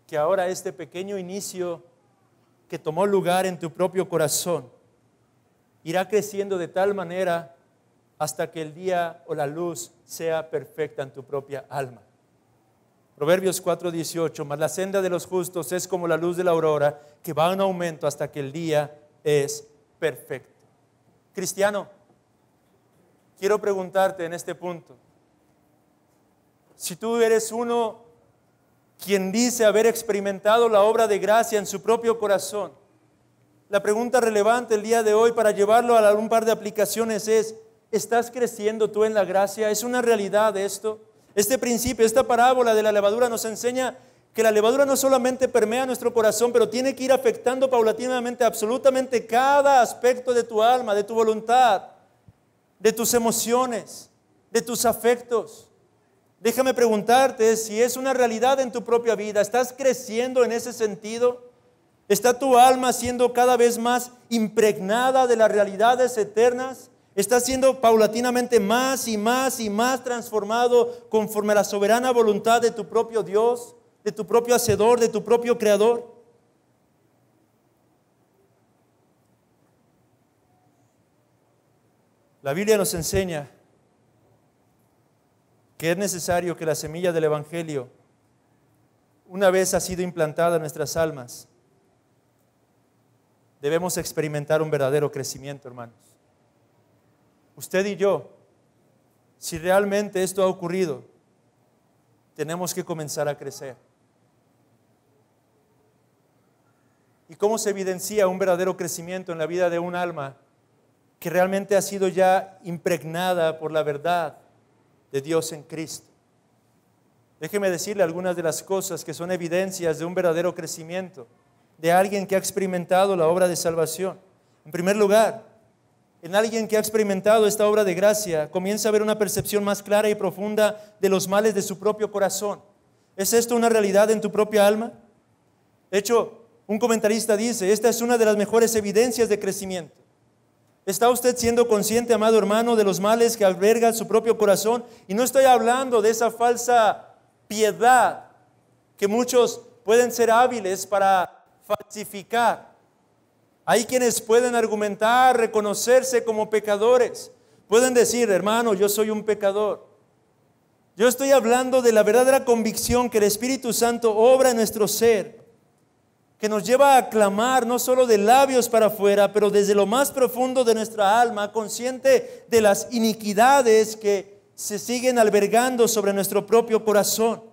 Speaker 1: que ahora este pequeño inicio que tomó lugar en tu propio corazón irá creciendo de tal manera hasta que el día o la luz sea perfecta en tu propia alma. Proverbios 4:18, mas la senda de los justos es como la luz de la aurora, que va en aumento hasta que el día es perfecto. Cristiano, quiero preguntarte en este punto, si tú eres uno quien dice haber experimentado la obra de gracia en su propio corazón, la pregunta relevante el día de hoy para llevarlo a un par de aplicaciones es: ¿estás creciendo tú en la gracia? ¿Es una realidad esto? Este principio, esta parábola de la levadura nos enseña que la levadura no solamente permea nuestro corazón, pero tiene que ir afectando paulatinamente absolutamente cada aspecto de tu alma, de tu voluntad, de tus emociones, de tus afectos. Déjame preguntarte si es una realidad en tu propia vida. ¿Estás creciendo en ese sentido? ¿Está tu alma siendo cada vez más impregnada de las realidades eternas? ¿Estás siendo paulatinamente más y más y más transformado conforme a la soberana voluntad de tu propio Dios, de tu propio Hacedor, de tu propio Creador? La Biblia nos enseña que es necesario que la semilla del Evangelio, una vez ha sido implantada en nuestras almas, debemos experimentar un verdadero crecimiento, hermanos. Usted y yo, si realmente esto ha ocurrido, tenemos que comenzar a crecer. ¿Y cómo se evidencia un verdadero crecimiento en la vida de un alma que realmente ha sido ya impregnada por la verdad de Dios en Cristo? Déjeme decirle algunas de las cosas que son evidencias de un verdadero crecimiento de alguien que ha experimentado la obra de salvación. En primer lugar, en alguien que ha experimentado esta obra de gracia, comienza a haber una percepción más clara y profunda de los males de su propio corazón. ¿Es esto una realidad en tu propia alma? De hecho, un comentarista dice: esta es una de las mejores evidencias de crecimiento. ¿Está usted siendo consciente, amado hermano, de los males que alberga su propio corazón? Y no estoy hablando de esa falsa piedad que muchos pueden ser hábiles para falsificar. Hay quienes pueden argumentar, reconocerse como pecadores. Pueden decir: hermano, yo soy un pecador. Yo estoy hablando de la verdadera convicción que el Espíritu Santo obra en nuestro ser, que nos lleva a clamar no solo de labios para afuera, pero desde lo más profundo de nuestra alma, consciente de las iniquidades que se siguen albergando sobre nuestro propio corazón.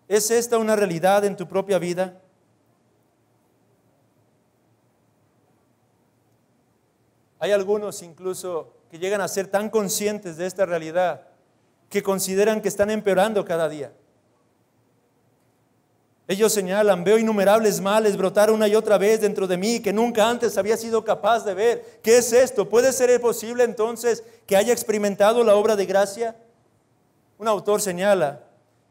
Speaker 1: ¿Es esta una realidad en tu propia vida? Hay algunos incluso que llegan a ser tan conscientes de esta realidad que consideran que están empeorando cada día. Ellos señalan: veo innumerables males brotar una y otra vez dentro de mí que nunca antes había sido capaz de ver. ¿Qué es esto? ¿Puede ser posible entonces que haya experimentado la obra de gracia? Un autor señala: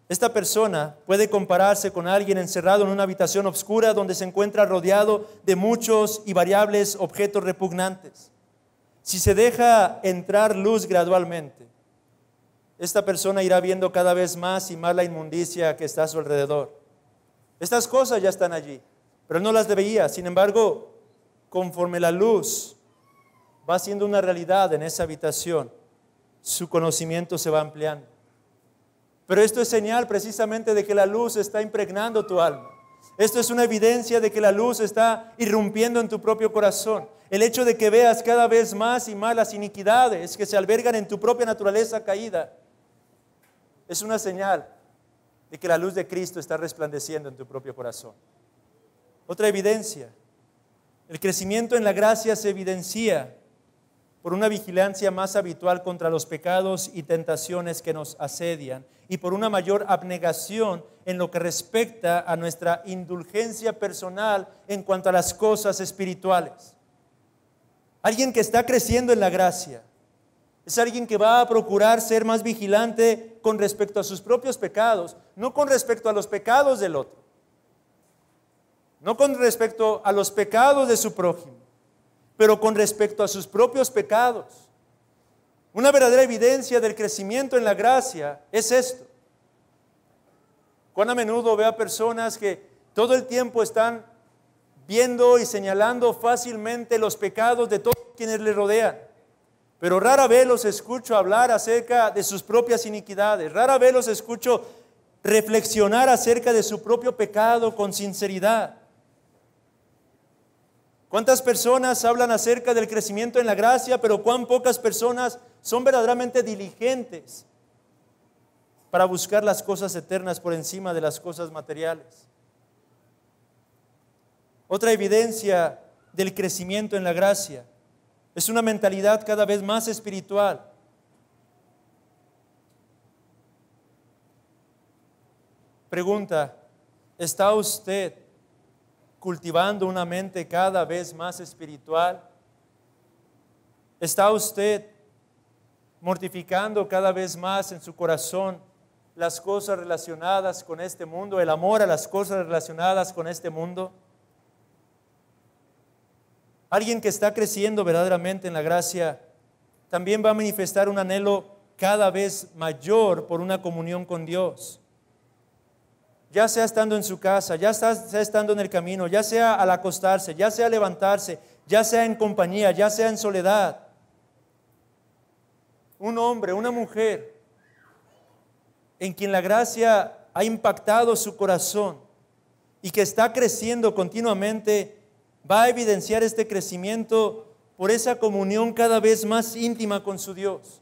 Speaker 1: esta persona puede compararse con alguien encerrado en una habitación oscura donde se encuentra rodeado de muchos y variables objetos repugnantes. Si se deja entrar luz gradualmente, esta persona irá viendo cada vez más y más la inmundicia que está a su alrededor. Estas cosas ya están allí, pero él no las veía. Sin embargo, conforme la luz va siendo una realidad en esa habitación, su conocimiento se va ampliando. Pero esto es señal precisamente de que la luz está impregnando tu alma. Esto es una evidencia de que la luz está irrumpiendo en tu propio corazón. El hecho de que veas cada vez más y más las iniquidades que se albergan en tu propia naturaleza caída es una señal de que la luz de Cristo está resplandeciendo en tu propio corazón. Otra evidencia: el crecimiento en la gracia se evidencia por una vigilancia más habitual contra los pecados y tentaciones que nos asedian y por una mayor abnegación en lo que respecta a nuestra indulgencia personal en cuanto a las cosas espirituales. Alguien que está creciendo en la gracia Es alguien que va a procurar ser más vigilante con respecto a sus propios pecados, no con respecto a los pecados del otro, no con respecto a los pecados de su prójimo, pero con respecto a sus propios pecados. Una verdadera evidencia del crecimiento en la gracia es esto. Cuán a menudo veo a personas que todo el tiempo están viendo y señalando fácilmente los pecados de todos quienes les rodean, pero rara vez los escucho hablar acerca de sus propias iniquidades, rara vez los escucho reflexionar acerca de su propio pecado con sinceridad. ¿Cuántas personas hablan acerca del crecimiento en la gracia, pero cuán pocas personas son verdaderamente diligentes para buscar las cosas eternas por encima de las cosas materiales? Otra evidencia del crecimiento en la gracia es una mentalidad cada vez más espiritual. Pregunta: ¿está usted cultivando una mente cada vez más espiritual? ¿Está usted mortificando cada vez más en su corazón las cosas relacionadas con este mundo, el amor a las cosas relacionadas con este mundo? Alguien que está creciendo verdaderamente en la gracia también va a manifestar un anhelo cada vez mayor por una comunión con Dios. Ya sea estando en su casa, ya sea estando en el camino, ya sea al acostarse, ya sea al levantarse, ya sea en compañía, ya sea en soledad. Un hombre, una mujer en quien la gracia ha impactado su corazón y que está creciendo continuamente, va a evidenciar este crecimiento por esa comunión cada vez más íntima con su Dios.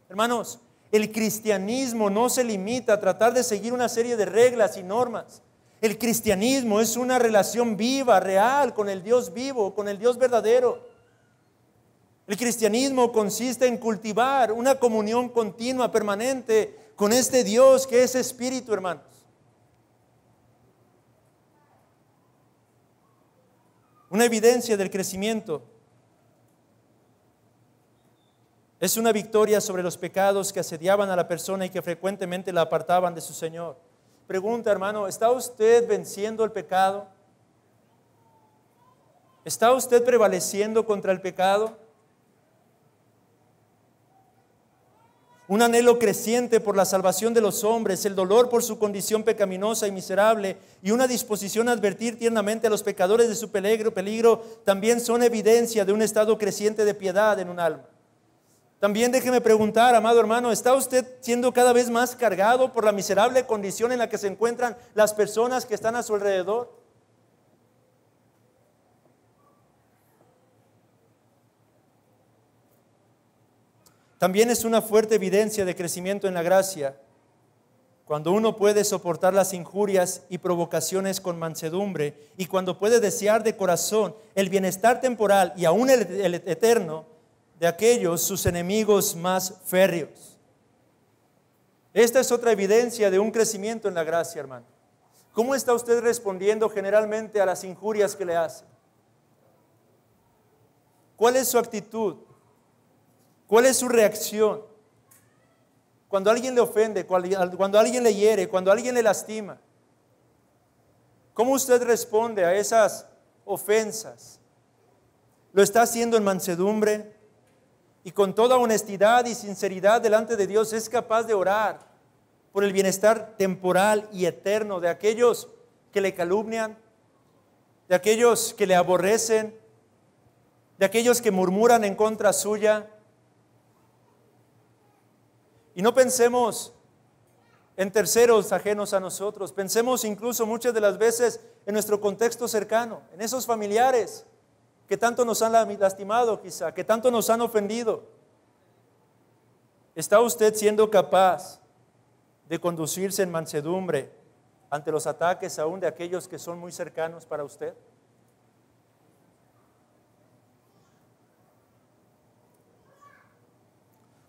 Speaker 1: Hermanos, el cristianismo no se limita a tratar de seguir una serie de reglas y normas. El cristianismo es una relación viva, real, con el Dios vivo, con el Dios verdadero. El cristianismo consiste en cultivar una comunión continua, permanente, con este Dios que es Espíritu, hermanos. Una evidencia del crecimiento es una victoria sobre los pecados que asediaban a la persona y que frecuentemente la apartaban de su Señor. Pregunta, hermano: ¿está usted venciendo el pecado? ¿Está usted prevaleciendo contra el pecado? Un anhelo creciente por la salvación de los hombres, el dolor por su condición pecaminosa y miserable y una disposición a advertir tiernamente a los pecadores de su peligro también son evidencia de un estado creciente de piedad en un alma. También déjeme preguntar, amado hermano: ¿está usted siendo cada vez más cargado por la miserable condición en la que se encuentran las personas que están a su alrededor? También es una fuerte evidencia de crecimiento en la gracia cuando uno puede soportar las injurias y provocaciones con mansedumbre y cuando puede desear de corazón el bienestar temporal y aún el eterno de aquellos sus enemigos más férreos. Esta es otra evidencia de un crecimiento en la gracia, hermano. ¿Cómo está usted respondiendo generalmente a las injurias que le hacen? ¿Cuál es su actitud? ¿Cuál es su reacción? Cuando alguien le ofende, cuando alguien le hiere, cuando alguien le lastima, ¿cómo usted responde a esas ofensas? ¿Lo está haciendo en mansedumbre? Y con toda honestidad y sinceridad delante de Dios es capaz de orar por el bienestar temporal y eterno de aquellos que le calumnian, de aquellos que le aborrecen, de aquellos que murmuran en contra suya. Y no pensemos en terceros ajenos a nosotros, pensemos incluso muchas de las veces en nuestro contexto cercano, en esos familiares que tanto nos han lastimado quizá, que tanto nos han ofendido. ¿Está usted siendo capaz de conducirse en mansedumbre ante los ataques aún de aquellos que son muy cercanos para usted?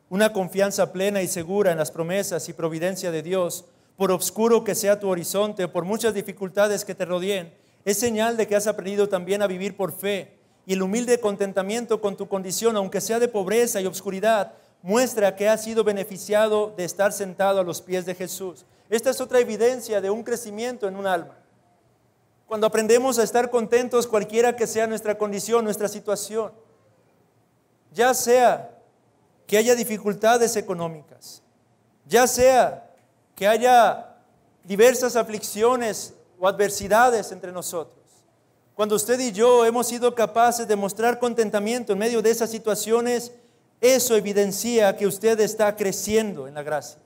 Speaker 1: Una confianza plena y segura en las promesas y providencia de Dios, por obscuro que sea tu horizonte, por muchas dificultades que te rodeen, es señal de que has aprendido también a vivir por fe Y el humilde contentamiento con tu condición, aunque sea de pobreza y obscuridad, muestra que has sido beneficiado de estar sentado a los pies de Jesús. Esta es otra evidencia de un crecimiento en un alma. Cuando aprendemos a estar contentos cualquiera que sea nuestra condición, nuestra situación, ya sea que haya dificultades económicas, ya sea que haya diversas aflicciones o adversidades entre nosotros, cuando usted y yo hemos sido capaces de mostrar contentamiento en medio de esas situaciones, eso evidencia que usted está creciendo en la gracia.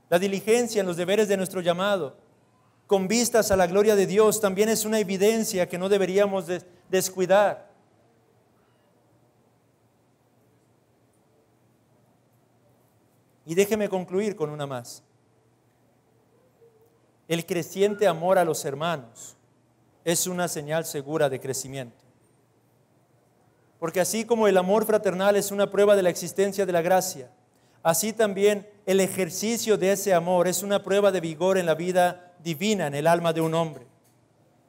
Speaker 1: La diligencia en los deberes de nuestro llamado, con vistas a la gloria de Dios, también es una evidencia que no deberíamos descuidar. Y déjeme concluir con una más. El creciente amor a los hermanos es una señal segura de crecimiento. Porque así como el amor fraternal es una prueba de la existencia de la gracia, así también el ejercicio de ese amor es una prueba de vigor en la vida divina, en el alma de un hombre.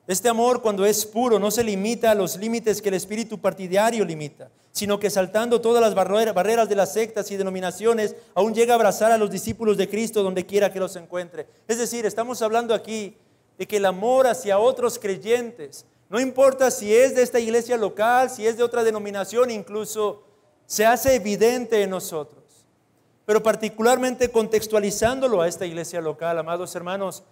Speaker 1: Este amor, cuando es puro, no se limita a los límites que el espíritu partidario limita, sino que saltando todas las barreras de las sectas y denominaciones, aún llega a abrazar a los discípulos de Cristo donde quiera que los encuentre. Es decir, estamos hablando aquí de que el amor hacia otros creyentes, no importa si es de esta iglesia local, si es de otra denominación, incluso se hace evidente en nosotros. Pero particularmente contextualizándolo a esta iglesia local, amados hermanos,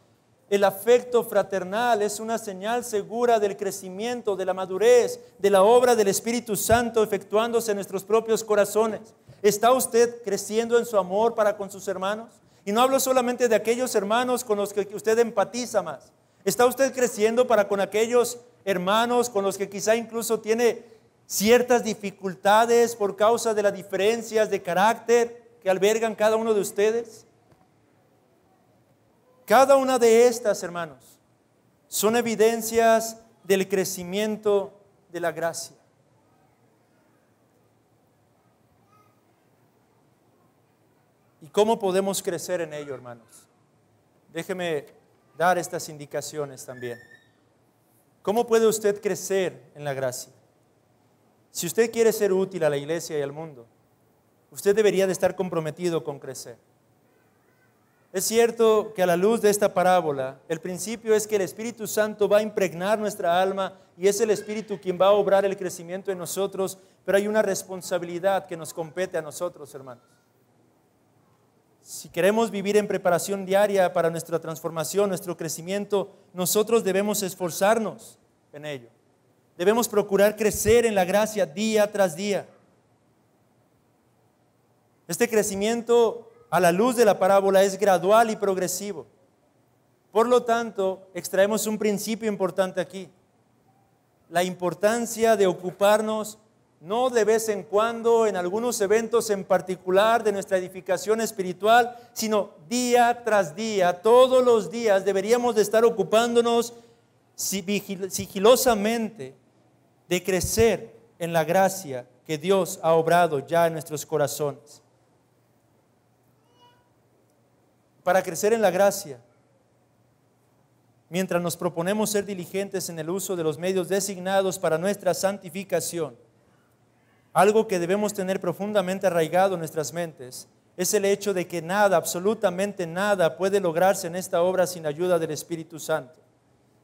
Speaker 1: el afecto fraternal es una señal segura del crecimiento, de la madurez, de la obra del Espíritu Santo efectuándose en nuestros propios corazones. ¿Está usted creciendo en su amor para con sus hermanos? Y no hablo solamente de aquellos hermanos con los que usted empatiza más. ¿Está usted creciendo para con aquellos hermanos con los que quizá incluso tiene ciertas dificultades por causa de las diferencias de carácter que albergan cada uno de ustedes? Cada una de estas, hermanos, son evidencias del crecimiento de la gracia. ¿Y cómo podemos crecer en ello, hermanos? Déjeme dar estas indicaciones también. ¿Cómo puede usted crecer en la gracia? Si usted quiere ser útil a la iglesia y al mundo, usted debería de estar comprometido con crecer. Es cierto que a la luz de esta parábola, el principio es que el Espíritu Santo va a impregnar nuestra alma y es el Espíritu quien va a obrar el crecimiento en nosotros, pero hay una responsabilidad que nos compete a nosotros, hermanos. Si queremos vivir en preparación diaria para nuestra transformación, nuestro crecimiento, nosotros debemos esforzarnos en ello. Debemos procurar crecer en la gracia día tras día. Este crecimiento a la luz de la parábola es gradual y progresivo. Por lo tanto, extraemos un principio importante aquí. La importancia de ocuparnos no de vez en cuando en algunos eventos en particular de nuestra edificación espiritual, sino día tras día, todos los días deberíamos de estar ocupándonos sigilosamente de crecer en la gracia que Dios ha obrado ya en nuestros corazones. Para crecer en la gracia, mientras nos proponemos ser diligentes en el uso de los medios designados para nuestra santificación, algo que debemos tener profundamente arraigado en nuestras mentes es el hecho de que nada, absolutamente nada puede lograrse en esta obra sin ayuda del Espíritu Santo.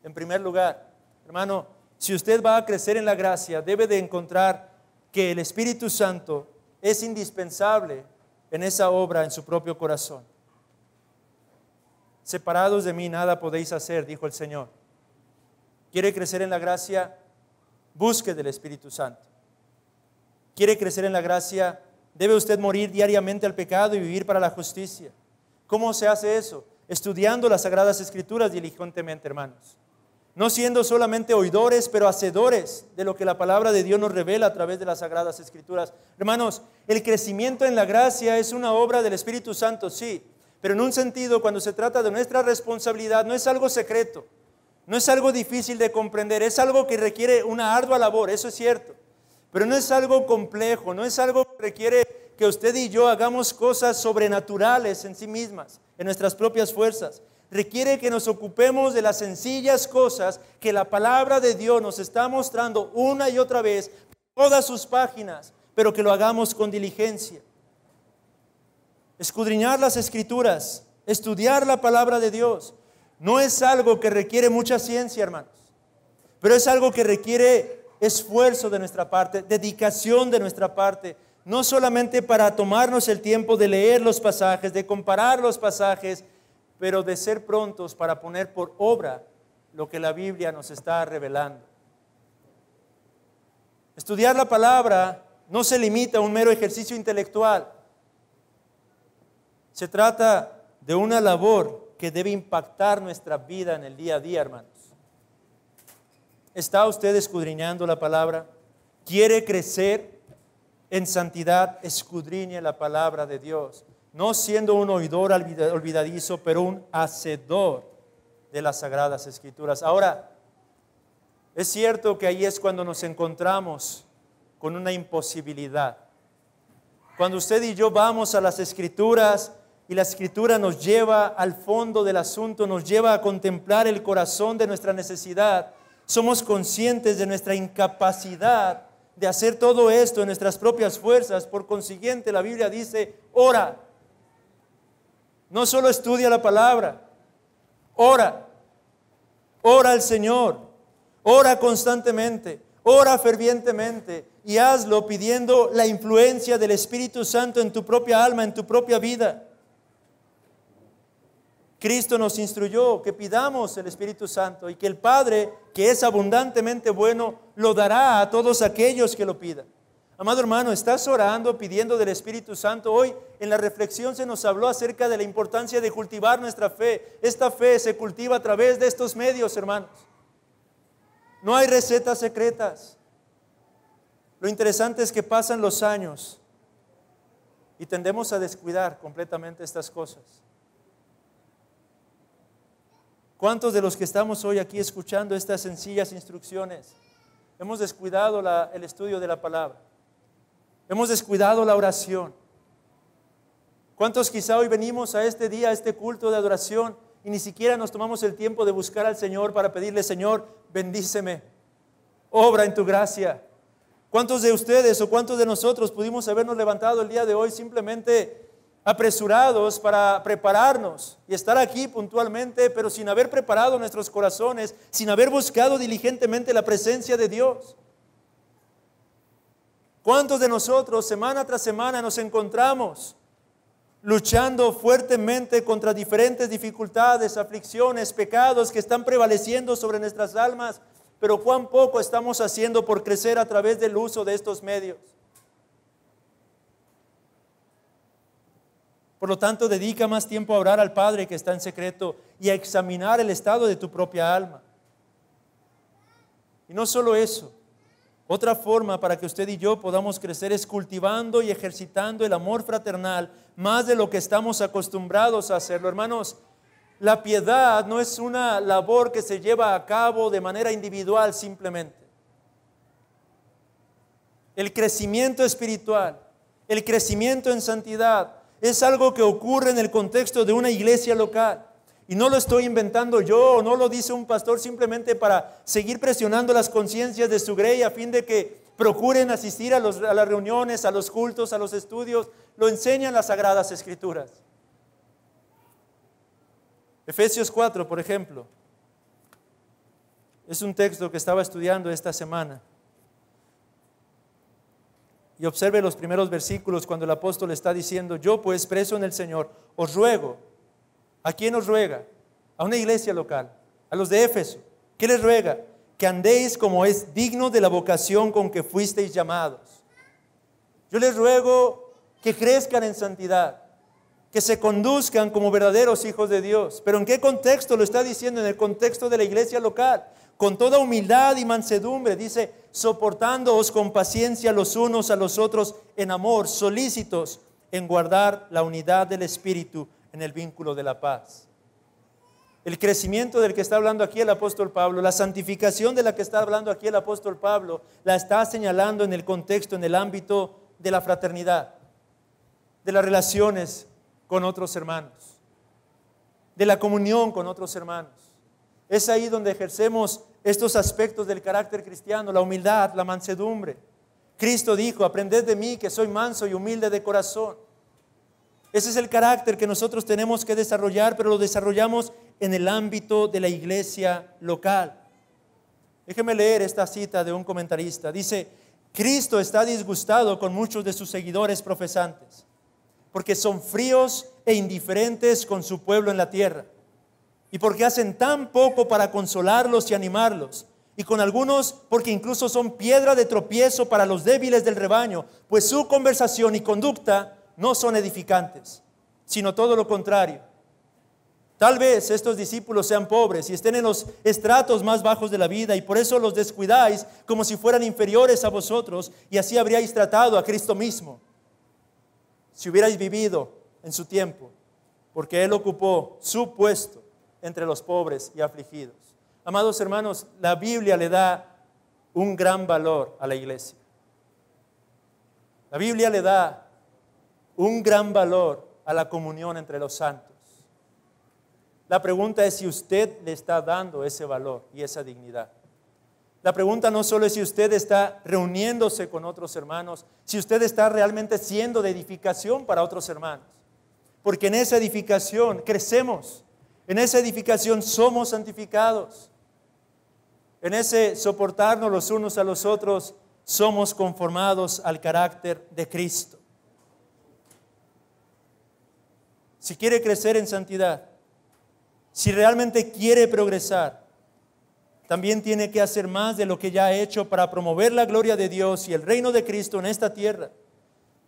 Speaker 1: En primer lugar, hermano, si usted va a crecer en la gracia, debe de encontrar que el Espíritu Santo es indispensable en esa obra en su propio corazón. Separados de mí nada podéis hacer, dijo el Señor. ¿Quiere crecer en la gracia? Busque del Espíritu Santo. ¿Quiere crecer en la gracia? Debe usted morir diariamente al pecado y vivir para la justicia. ¿Cómo se hace eso? Estudiando las Sagradas Escrituras diligentemente, hermanos. No siendo solamente oidores, pero hacedores de lo que la palabra de Dios nos revela a través de las Sagradas Escrituras. Hermanos, el crecimiento en la gracia es una obra del Espíritu Santo, sí. Pero en un sentido, cuando se trata de nuestra responsabilidad, no es algo secreto, no es algo difícil de comprender, es algo que requiere una ardua labor, eso es cierto. Pero no es algo complejo, no es algo que requiere que usted y yo hagamos cosas sobrenaturales en sí mismas, en nuestras propias fuerzas. requiere que nos ocupemos de las sencillas cosas que la palabra de Dios nos está mostrando una y otra vez, todas sus páginas, pero que lo hagamos con diligencia. Escudriñar las Escrituras, estudiar la palabra de Dios, no es algo que requiere mucha ciencia, hermanos, pero es algo que requiere esfuerzo de nuestra parte, dedicación de nuestra parte, no solamente para tomarnos el tiempo de leer los pasajes, de comparar los pasajes, pero de ser prontos para poner por obra lo que la Biblia nos está revelando. Estudiar la palabra no se limita a un mero ejercicio intelectual. Se trata de una labor que debe impactar nuestra vida en el día a día, hermanos. ¿Está usted escudriñando la palabra? ¿Quiere crecer en santidad? Escudriñe la palabra de Dios. No siendo un oidor olvidadizo, pero un hacedor de las Sagradas Escrituras. Ahora, es cierto que ahí es cuando nos encontramos con una imposibilidad. Cuando usted y yo vamos a las Escrituras y la Escritura nos lleva al fondo del asunto, nos lleva a contemplar el corazón de nuestra necesidad, somos conscientes de nuestra incapacidad de hacer todo esto en nuestras propias fuerzas. Por consiguiente, la Biblia dice, ora. No solo estudia la palabra, ora. Ora al Señor, ora constantemente, ora fervientemente y hazlo pidiendo la influencia del Espíritu Santo en tu propia alma, en tu propia vida. Cristo nos instruyó que pidamos el Espíritu Santo y que el Padre, que es abundantemente bueno, lo dará a todos aquellos que lo pidan. Amado hermano, ¿estás orando, pidiendo del Espíritu Santo? Hoy en la reflexión se nos habló acerca de la importancia de cultivar nuestra fe. Esta fe se cultiva a través de estos medios, hermanos. No hay recetas secretas. Lo interesante es que pasan los años y tendemos a descuidar completamente estas cosas. ¿Cuántos de los que estamos hoy aquí escuchando estas sencillas instrucciones hemos descuidado el estudio de la palabra? Hemos descuidado la oración. ¿Cuántos quizá hoy venimos a este día, a este culto de adoración y ni siquiera nos tomamos el tiempo de buscar al Señor para pedirle, Señor, bendíceme, obra en tu gracia? ¿Cuántos de ustedes o cuántos de nosotros pudimos habernos levantado el día de hoy simplemente apresurados para prepararnos y estar aquí puntualmente, pero sin haber preparado nuestros corazones, sin haber buscado diligentemente la presencia de Dios? ¿Cuántos de nosotros semana tras semana nos encontramos luchando fuertemente contra diferentes dificultades, aflicciones, pecados que están prevaleciendo sobre nuestras almas, pero cuán poco estamos haciendo por crecer a través del uso de estos medios? Por lo tanto, dedica más tiempo a orar al Padre que está en secreto y a examinar el estado de tu propia alma. Y no solo eso, otra forma para que usted y yo podamos crecer es cultivando y ejercitando el amor fraternal más de lo que estamos acostumbrados a hacerlo. Hermanos, la piedad no es una labor que se lleva a cabo de manera individual simplemente. El crecimiento espiritual, el crecimiento en santidad, es algo que ocurre en el contexto de una iglesia local. Y no lo estoy inventando yo, o no lo dice un pastor simplemente para seguir presionando las conciencias de su grey a fin de que procuren asistir a las reuniones, a los cultos, a los estudios. Lo enseñan las Sagradas Escrituras. Efesios 4, por ejemplo, es un texto que estaba estudiando esta semana. Y observe los primeros versículos cuando el apóstol está diciendo, yo pues preso en el Señor, os ruego. ¿A quién os ruega? A una iglesia local, a los de Éfeso. ¿Qué les ruega? Que andéis como es digno de la vocación con que fuisteis llamados. Yo les ruego que crezcan en santidad, que se conduzcan como verdaderos hijos de Dios. ¿Pero en qué contexto lo está diciendo? En el contexto de la iglesia local. Con toda humildad y mansedumbre, dice, soportándoos con paciencia los unos a los otros en amor, solícitos en guardar la unidad del Espíritu en el vínculo de la paz. El crecimiento del que está hablando aquí el apóstol Pablo, la santificación de la que está hablando aquí el apóstol Pablo, la está señalando en el contexto, en el ámbito de la fraternidad, de las relaciones con otros hermanos. de la comunión con otros hermanos. Es ahí donde ejercemos estos aspectos del carácter cristiano, la humildad, la mansedumbre. Cristo dijo, aprended de mí que soy manso y humilde de corazón. Ese es el carácter que nosotros tenemos que desarrollar, pero lo desarrollamos en el ámbito de la iglesia local. Déjeme leer esta cita de un comentarista. Dice, Cristo está disgustado con muchos de sus seguidores profesantes, porque son fríos e indiferentes con su pueblo en la tierra, y porque hacen tan poco para consolarlos y animarlos, y con algunos porque incluso son piedra de tropiezo para los débiles del rebaño, pues su conversación y conducta no son edificantes, sino todo lo contrario. Tal vez estos discípulos sean pobres y estén en los estratos más bajos de la vida, y por eso los descuidáis como si fueran inferiores a vosotros, y así habríais tratado a Cristo mismo, si hubierais vivido en su tiempo, porque Él ocupó su puesto entre los pobres y afligidos. Amados hermanos, la Biblia le da un gran valor a la iglesia. La Biblia le da un gran valor a la comunión entre los santos. La pregunta es si usted le está dando ese valor y esa dignidad. La pregunta no solo es si usted está reuniéndose con otros hermanos, si usted está realmente siendo de edificación para otros hermanos. Porque en esa edificación crecemos, en esa edificación somos santificados, en ese soportarnos los unos a los otros somos conformados al carácter de Cristo. Si quiere crecer en santidad, si realmente quiere progresar, también tiene que hacer más de lo que ya ha hecho para promover la gloria de Dios y el reino de Cristo en esta tierra,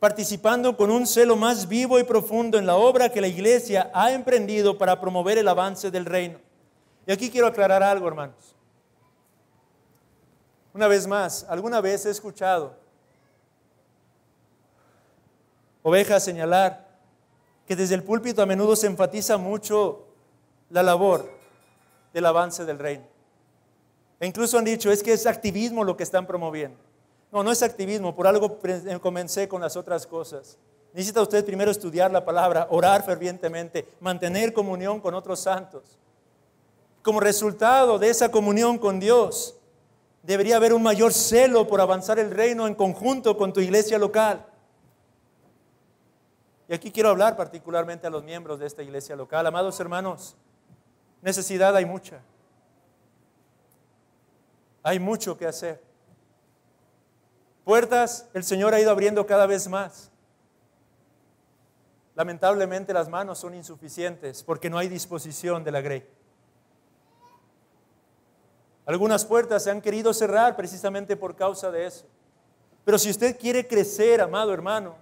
Speaker 1: participando con un celo más vivo y profundo en la obra que la iglesia ha emprendido para promover el avance del reino. Y aquí quiero aclarar algo, hermanos. Una vez más, alguna vez he escuchado ovejas señalar que desde el púlpito a menudo se enfatiza mucho la labor del avance del reino. E incluso han dicho, es que es activismo lo que están promoviendo. No, no es activismo, por algo comencé con las otras cosas. Necesita usted primero estudiar la palabra, orar fervientemente, mantener comunión con otros santos. Como resultado de esa comunión con Dios, debería haber un mayor celo por avanzar el reino en conjunto con tu iglesia local. Y aquí quiero hablar particularmente a los miembros de esta iglesia local. Amados hermanos, necesidad hay mucha. Hay mucho que hacer. Puertas el Señor ha ido abriendo cada vez más. Lamentablemente las manos son insuficientes porque no hay disposición de la grey. Algunas puertas se han querido cerrar precisamente por causa de eso. Pero si usted quiere crecer, amado hermano,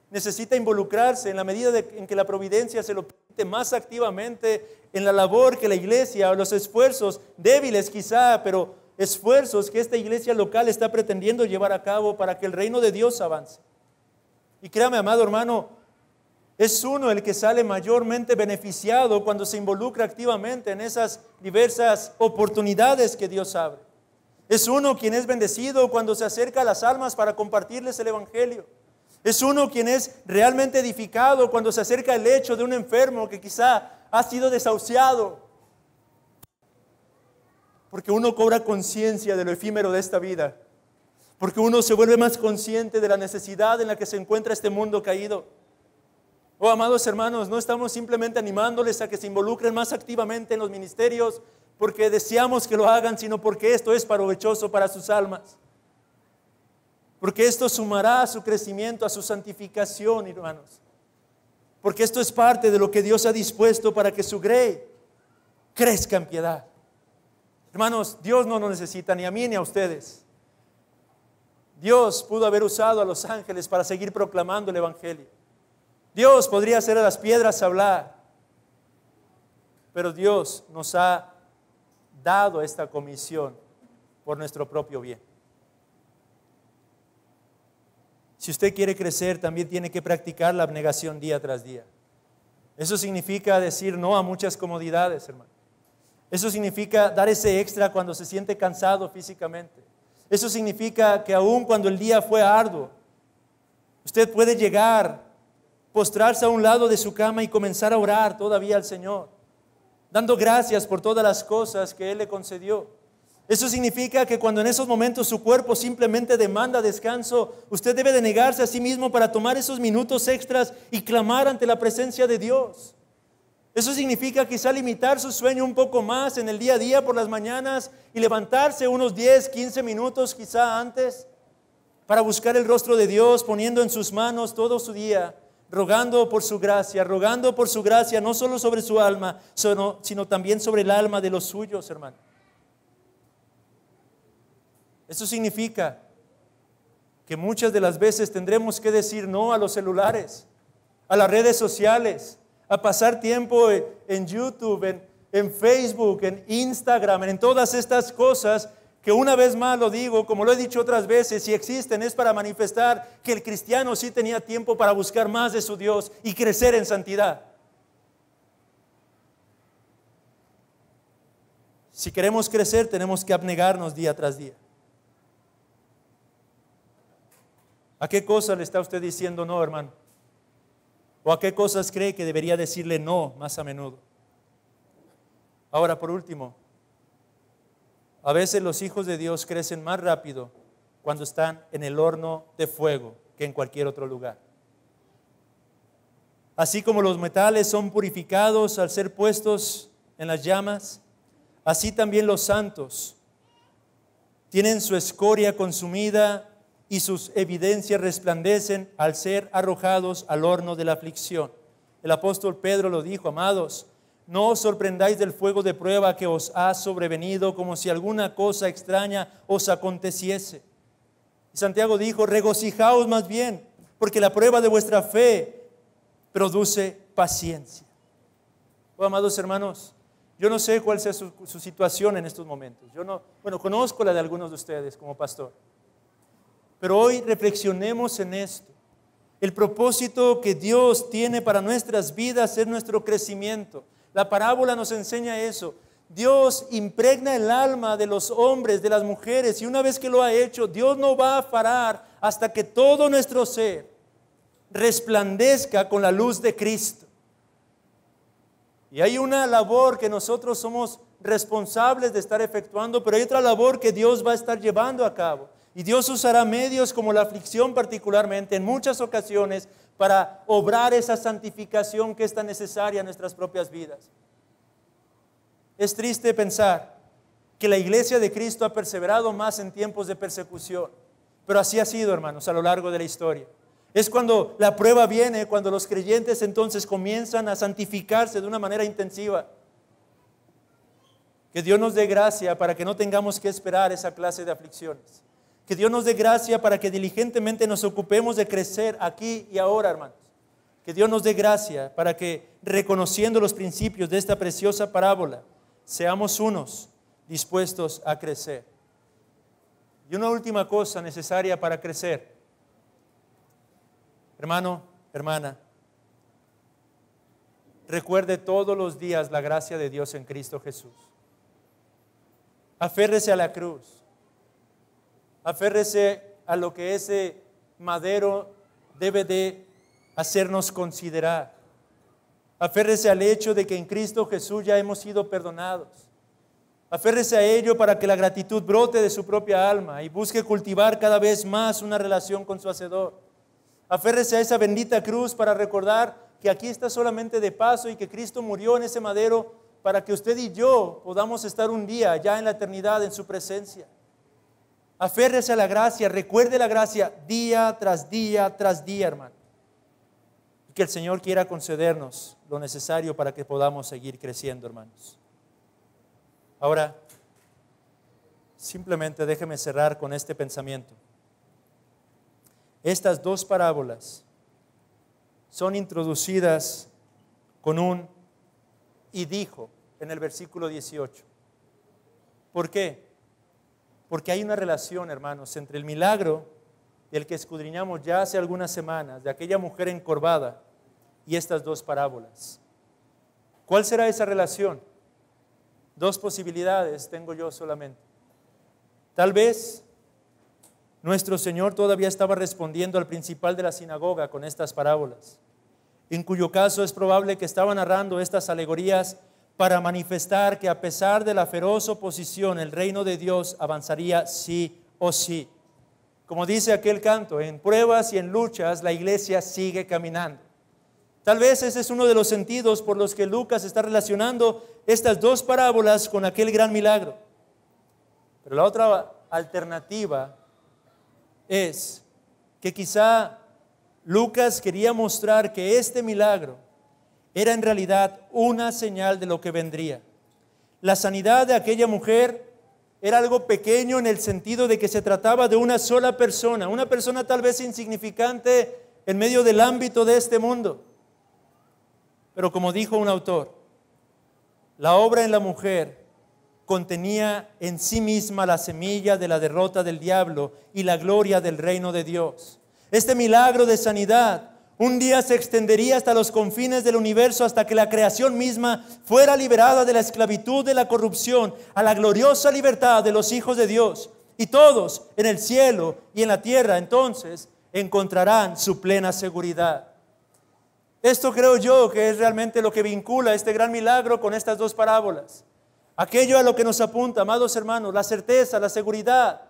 Speaker 1: necesita involucrarse en la medida en que la providencia se lo permite más activamente en la labor que la iglesia, o los esfuerzos débiles quizá, pero esfuerzos que esta iglesia local está pretendiendo llevar a cabo para que el reino de Dios avance. Y créame, amado hermano, es uno el que sale mayormente beneficiado cuando se involucra activamente en esas diversas oportunidades que Dios abre. Es uno quien es bendecido cuando se acerca a las almas para compartirles el evangelio. Es uno quien es realmente edificado cuando se acerca al lecho de un enfermo que quizá ha sido desahuciado. Porque uno cobra conciencia de lo efímero de esta vida. Porque uno se vuelve más consciente de la necesidad en la que se encuentra este mundo caído. Oh, amados hermanos, no estamos simplemente animándoles a que se involucren más activamente en los ministerios porque deseamos que lo hagan, sino porque esto es provechoso para sus almas. Porque esto sumará a su crecimiento, a su santificación, hermanos. Porque esto es parte de lo que Dios ha dispuesto para que su grey crezca en piedad. Hermanos, Dios no nos necesita ni a mí ni a ustedes. Dios pudo haber usado a los ángeles para seguir proclamando el evangelio. Dios podría hacer a las piedras hablar. Pero Dios nos ha dado esta comisión por nuestro propio bien. Si usted quiere crecer, también tiene que practicar la abnegación día tras día. Eso significa decir no a muchas comodidades, hermano. Eso significa dar ese extra cuando se siente cansado físicamente. Eso significa que aun cuando el día fue arduo, usted puede llegar, postrarse a un lado de su cama y comenzar a orar todavía al Señor. dando gracias por todas las cosas que Él le concedió. Eso significa que cuando en esos momentos su cuerpo simplemente demanda descanso, usted debe de negarse a sí mismo para tomar esos minutos extras y clamar ante la presencia de Dios. Eso significa quizá limitar su sueño un poco más en el día a día por las mañanas y levantarse unos 10, 15 minutos quizá antes para buscar el rostro de Dios, poniendo en sus manos todo su día, rogando por su gracia no solo sobre su alma, sino también sobre el alma de los suyos, hermano. Eso significa que muchas de las veces tendremos que decir no a los celulares, a las redes sociales, a pasar tiempo en YouTube, en Facebook, en Instagram, en todas estas cosas que una vez más lo digo, como lo he dicho otras veces, si existen es para manifestar que el cristiano sí tenía tiempo para buscar más de su Dios y crecer en santidad. Si queremos crecer, tenemos que abnegarnos día tras día. ¿A qué cosas le está usted diciendo no, hermano? ¿O a qué cosas cree que debería decirle no más a menudo? Ahora, por último, a veces los hijos de Dios crecen más rápido cuando están en el horno de fuego que en cualquier otro lugar. Así como los metales son purificados al ser puestos en las llamas, así también los santos tienen su escoria consumida y sus evidencias resplandecen al ser arrojados al horno de la aflicción. El apóstol Pedro lo dijo: amados, no os sorprendáis del fuego de prueba que os ha sobrevenido como si alguna cosa extraña os aconteciese. Y Santiago dijo: regocijaos más bien, porque la prueba de vuestra fe produce paciencia. Oh, amados hermanos, yo no sé cuál sea su situación en estos momentos. Conozco la de algunos de ustedes como pastor. Pero hoy reflexionemos en esto. El propósito que Dios tiene para nuestras vidas es nuestro crecimiento. La parábola nos enseña eso. Dios impregna el alma de los hombres, de las mujeres, y una vez que lo ha hecho, Dios no va a parar hasta que todo nuestro ser resplandezca con la luz de Cristo. Y hay una labor que nosotros somos responsables de estar efectuando, pero hay otra labor que Dios va a estar llevando a cabo. Y Dios usará medios como la aflicción particularmente en muchas ocasiones para obrar esa santificación que es tan necesaria en nuestras propias vidas. Es triste pensar que la iglesia de Cristo ha perseverado más en tiempos de persecución, pero así ha sido, hermanos, a lo largo de la historia. Es cuando la prueba viene, cuando los creyentes entonces comienzan a santificarse de una manera intensiva. Que Dios nos dé gracia para que no tengamos que esperar esa clase de aflicciones. Que Dios nos dé gracia para que diligentemente nos ocupemos de crecer aquí y ahora, hermanos. Que Dios nos dé gracia para que, reconociendo los principios de esta preciosa parábola, seamos unos dispuestos a crecer. Y una última cosa necesaria para crecer. Hermano, hermana, recuerde todos los días la gracia de Dios en Cristo Jesús. Aférrese a la cruz. Aférrese a lo que ese madero debe de hacernos considerar. Aférrese al hecho de que en Cristo Jesús ya hemos sido perdonados. Aférrese a ello para que la gratitud brote de su propia alma y busque cultivar cada vez más una relación con su Hacedor. Aférrese a esa bendita cruz para recordar que aquí está solamente de paso y que Cristo murió en ese madero para que usted y yo podamos estar un día ya en la eternidad en su presencia. Aférrese a la gracia, recuerde la gracia día tras día, hermano. Y que el Señor quiera concedernos lo necesario para que podamos seguir creciendo, hermanos. Ahora, simplemente déjeme cerrar con este pensamiento. Estas dos parábolas son introducidas con un "y dijo" en el versículo 18. ¿Por qué? Porque hay una relación, hermanos, entre el milagro del que escudriñamos ya hace algunas semanas, de aquella mujer encorvada, y estas dos parábolas. ¿Cuál será esa relación? Dos posibilidades tengo yo solamente. Tal vez nuestro Señor todavía estaba respondiendo al principal de la sinagoga con estas parábolas, en cuyo caso es probable que estaba narrando estas alegorías para manifestar que a pesar de la feroz oposición, el reino de Dios avanzaría sí o sí. Como dice aquel canto, en pruebas y en luchas la iglesia sigue caminando. Tal vez ese es uno de los sentidos por los que Lucas está relacionando estas dos parábolas con aquel gran milagro. Pero la otra alternativa es que quizá Lucas quería mostrar que este milagro era en realidad una señal de lo que vendría. La sanidad de aquella mujer era algo pequeño en el sentido de que se trataba de una sola persona, una persona tal vez insignificante en medio del ámbito de este mundo. Pero como dijo un autor, la obra en la mujer contenía en sí misma la semilla de la derrota del diablo y la gloria del reino de Dios. Este milagro de sanidad un día se extendería hasta los confines del universo, hasta que la creación misma fuera liberada de la esclavitud de la corrupción a la gloriosa libertad de los hijos de Dios. Y todos en el cielo y en la tierra entonces encontrarán su plena seguridad. Esto creo yo que es realmente lo que vincula este gran milagro con estas dos parábolas. Aquello a lo que nos apunta, amados hermanos, la certeza, la seguridad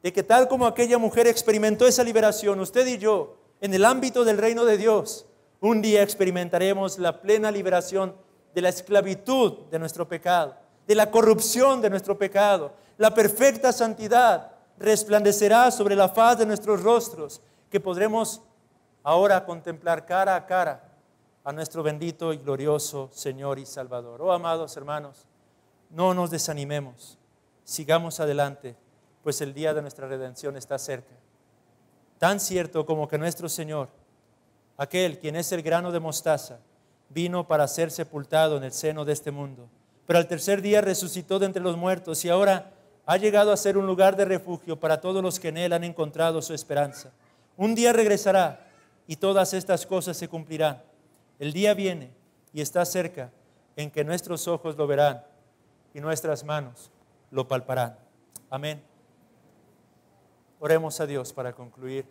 Speaker 1: de que tal como aquella mujer experimentó esa liberación, usted y yo, en el ámbito del reino de Dios, un día experimentaremos la plena liberación de la esclavitud de nuestro pecado, de la corrupción de nuestro pecado. La perfecta santidad resplandecerá sobre la faz de nuestros rostros, que podremos ahora contemplar cara a cara a nuestro bendito y glorioso Señor y Salvador. Oh, amados hermanos, no nos desanimemos, sigamos adelante, pues el día de nuestra redención está cerca. Tan cierto como que nuestro Señor, aquel quien es el grano de mostaza, vino para ser sepultado en el seno de este mundo, pero al tercer día resucitó de entre los muertos y ahora ha llegado a ser un lugar de refugio para todos los que en Él han encontrado su esperanza. Un día regresará y todas estas cosas se cumplirán. El día viene y está cerca en que nuestros ojos lo verán y nuestras manos lo palparán. Amén. Oremos a Dios para concluir.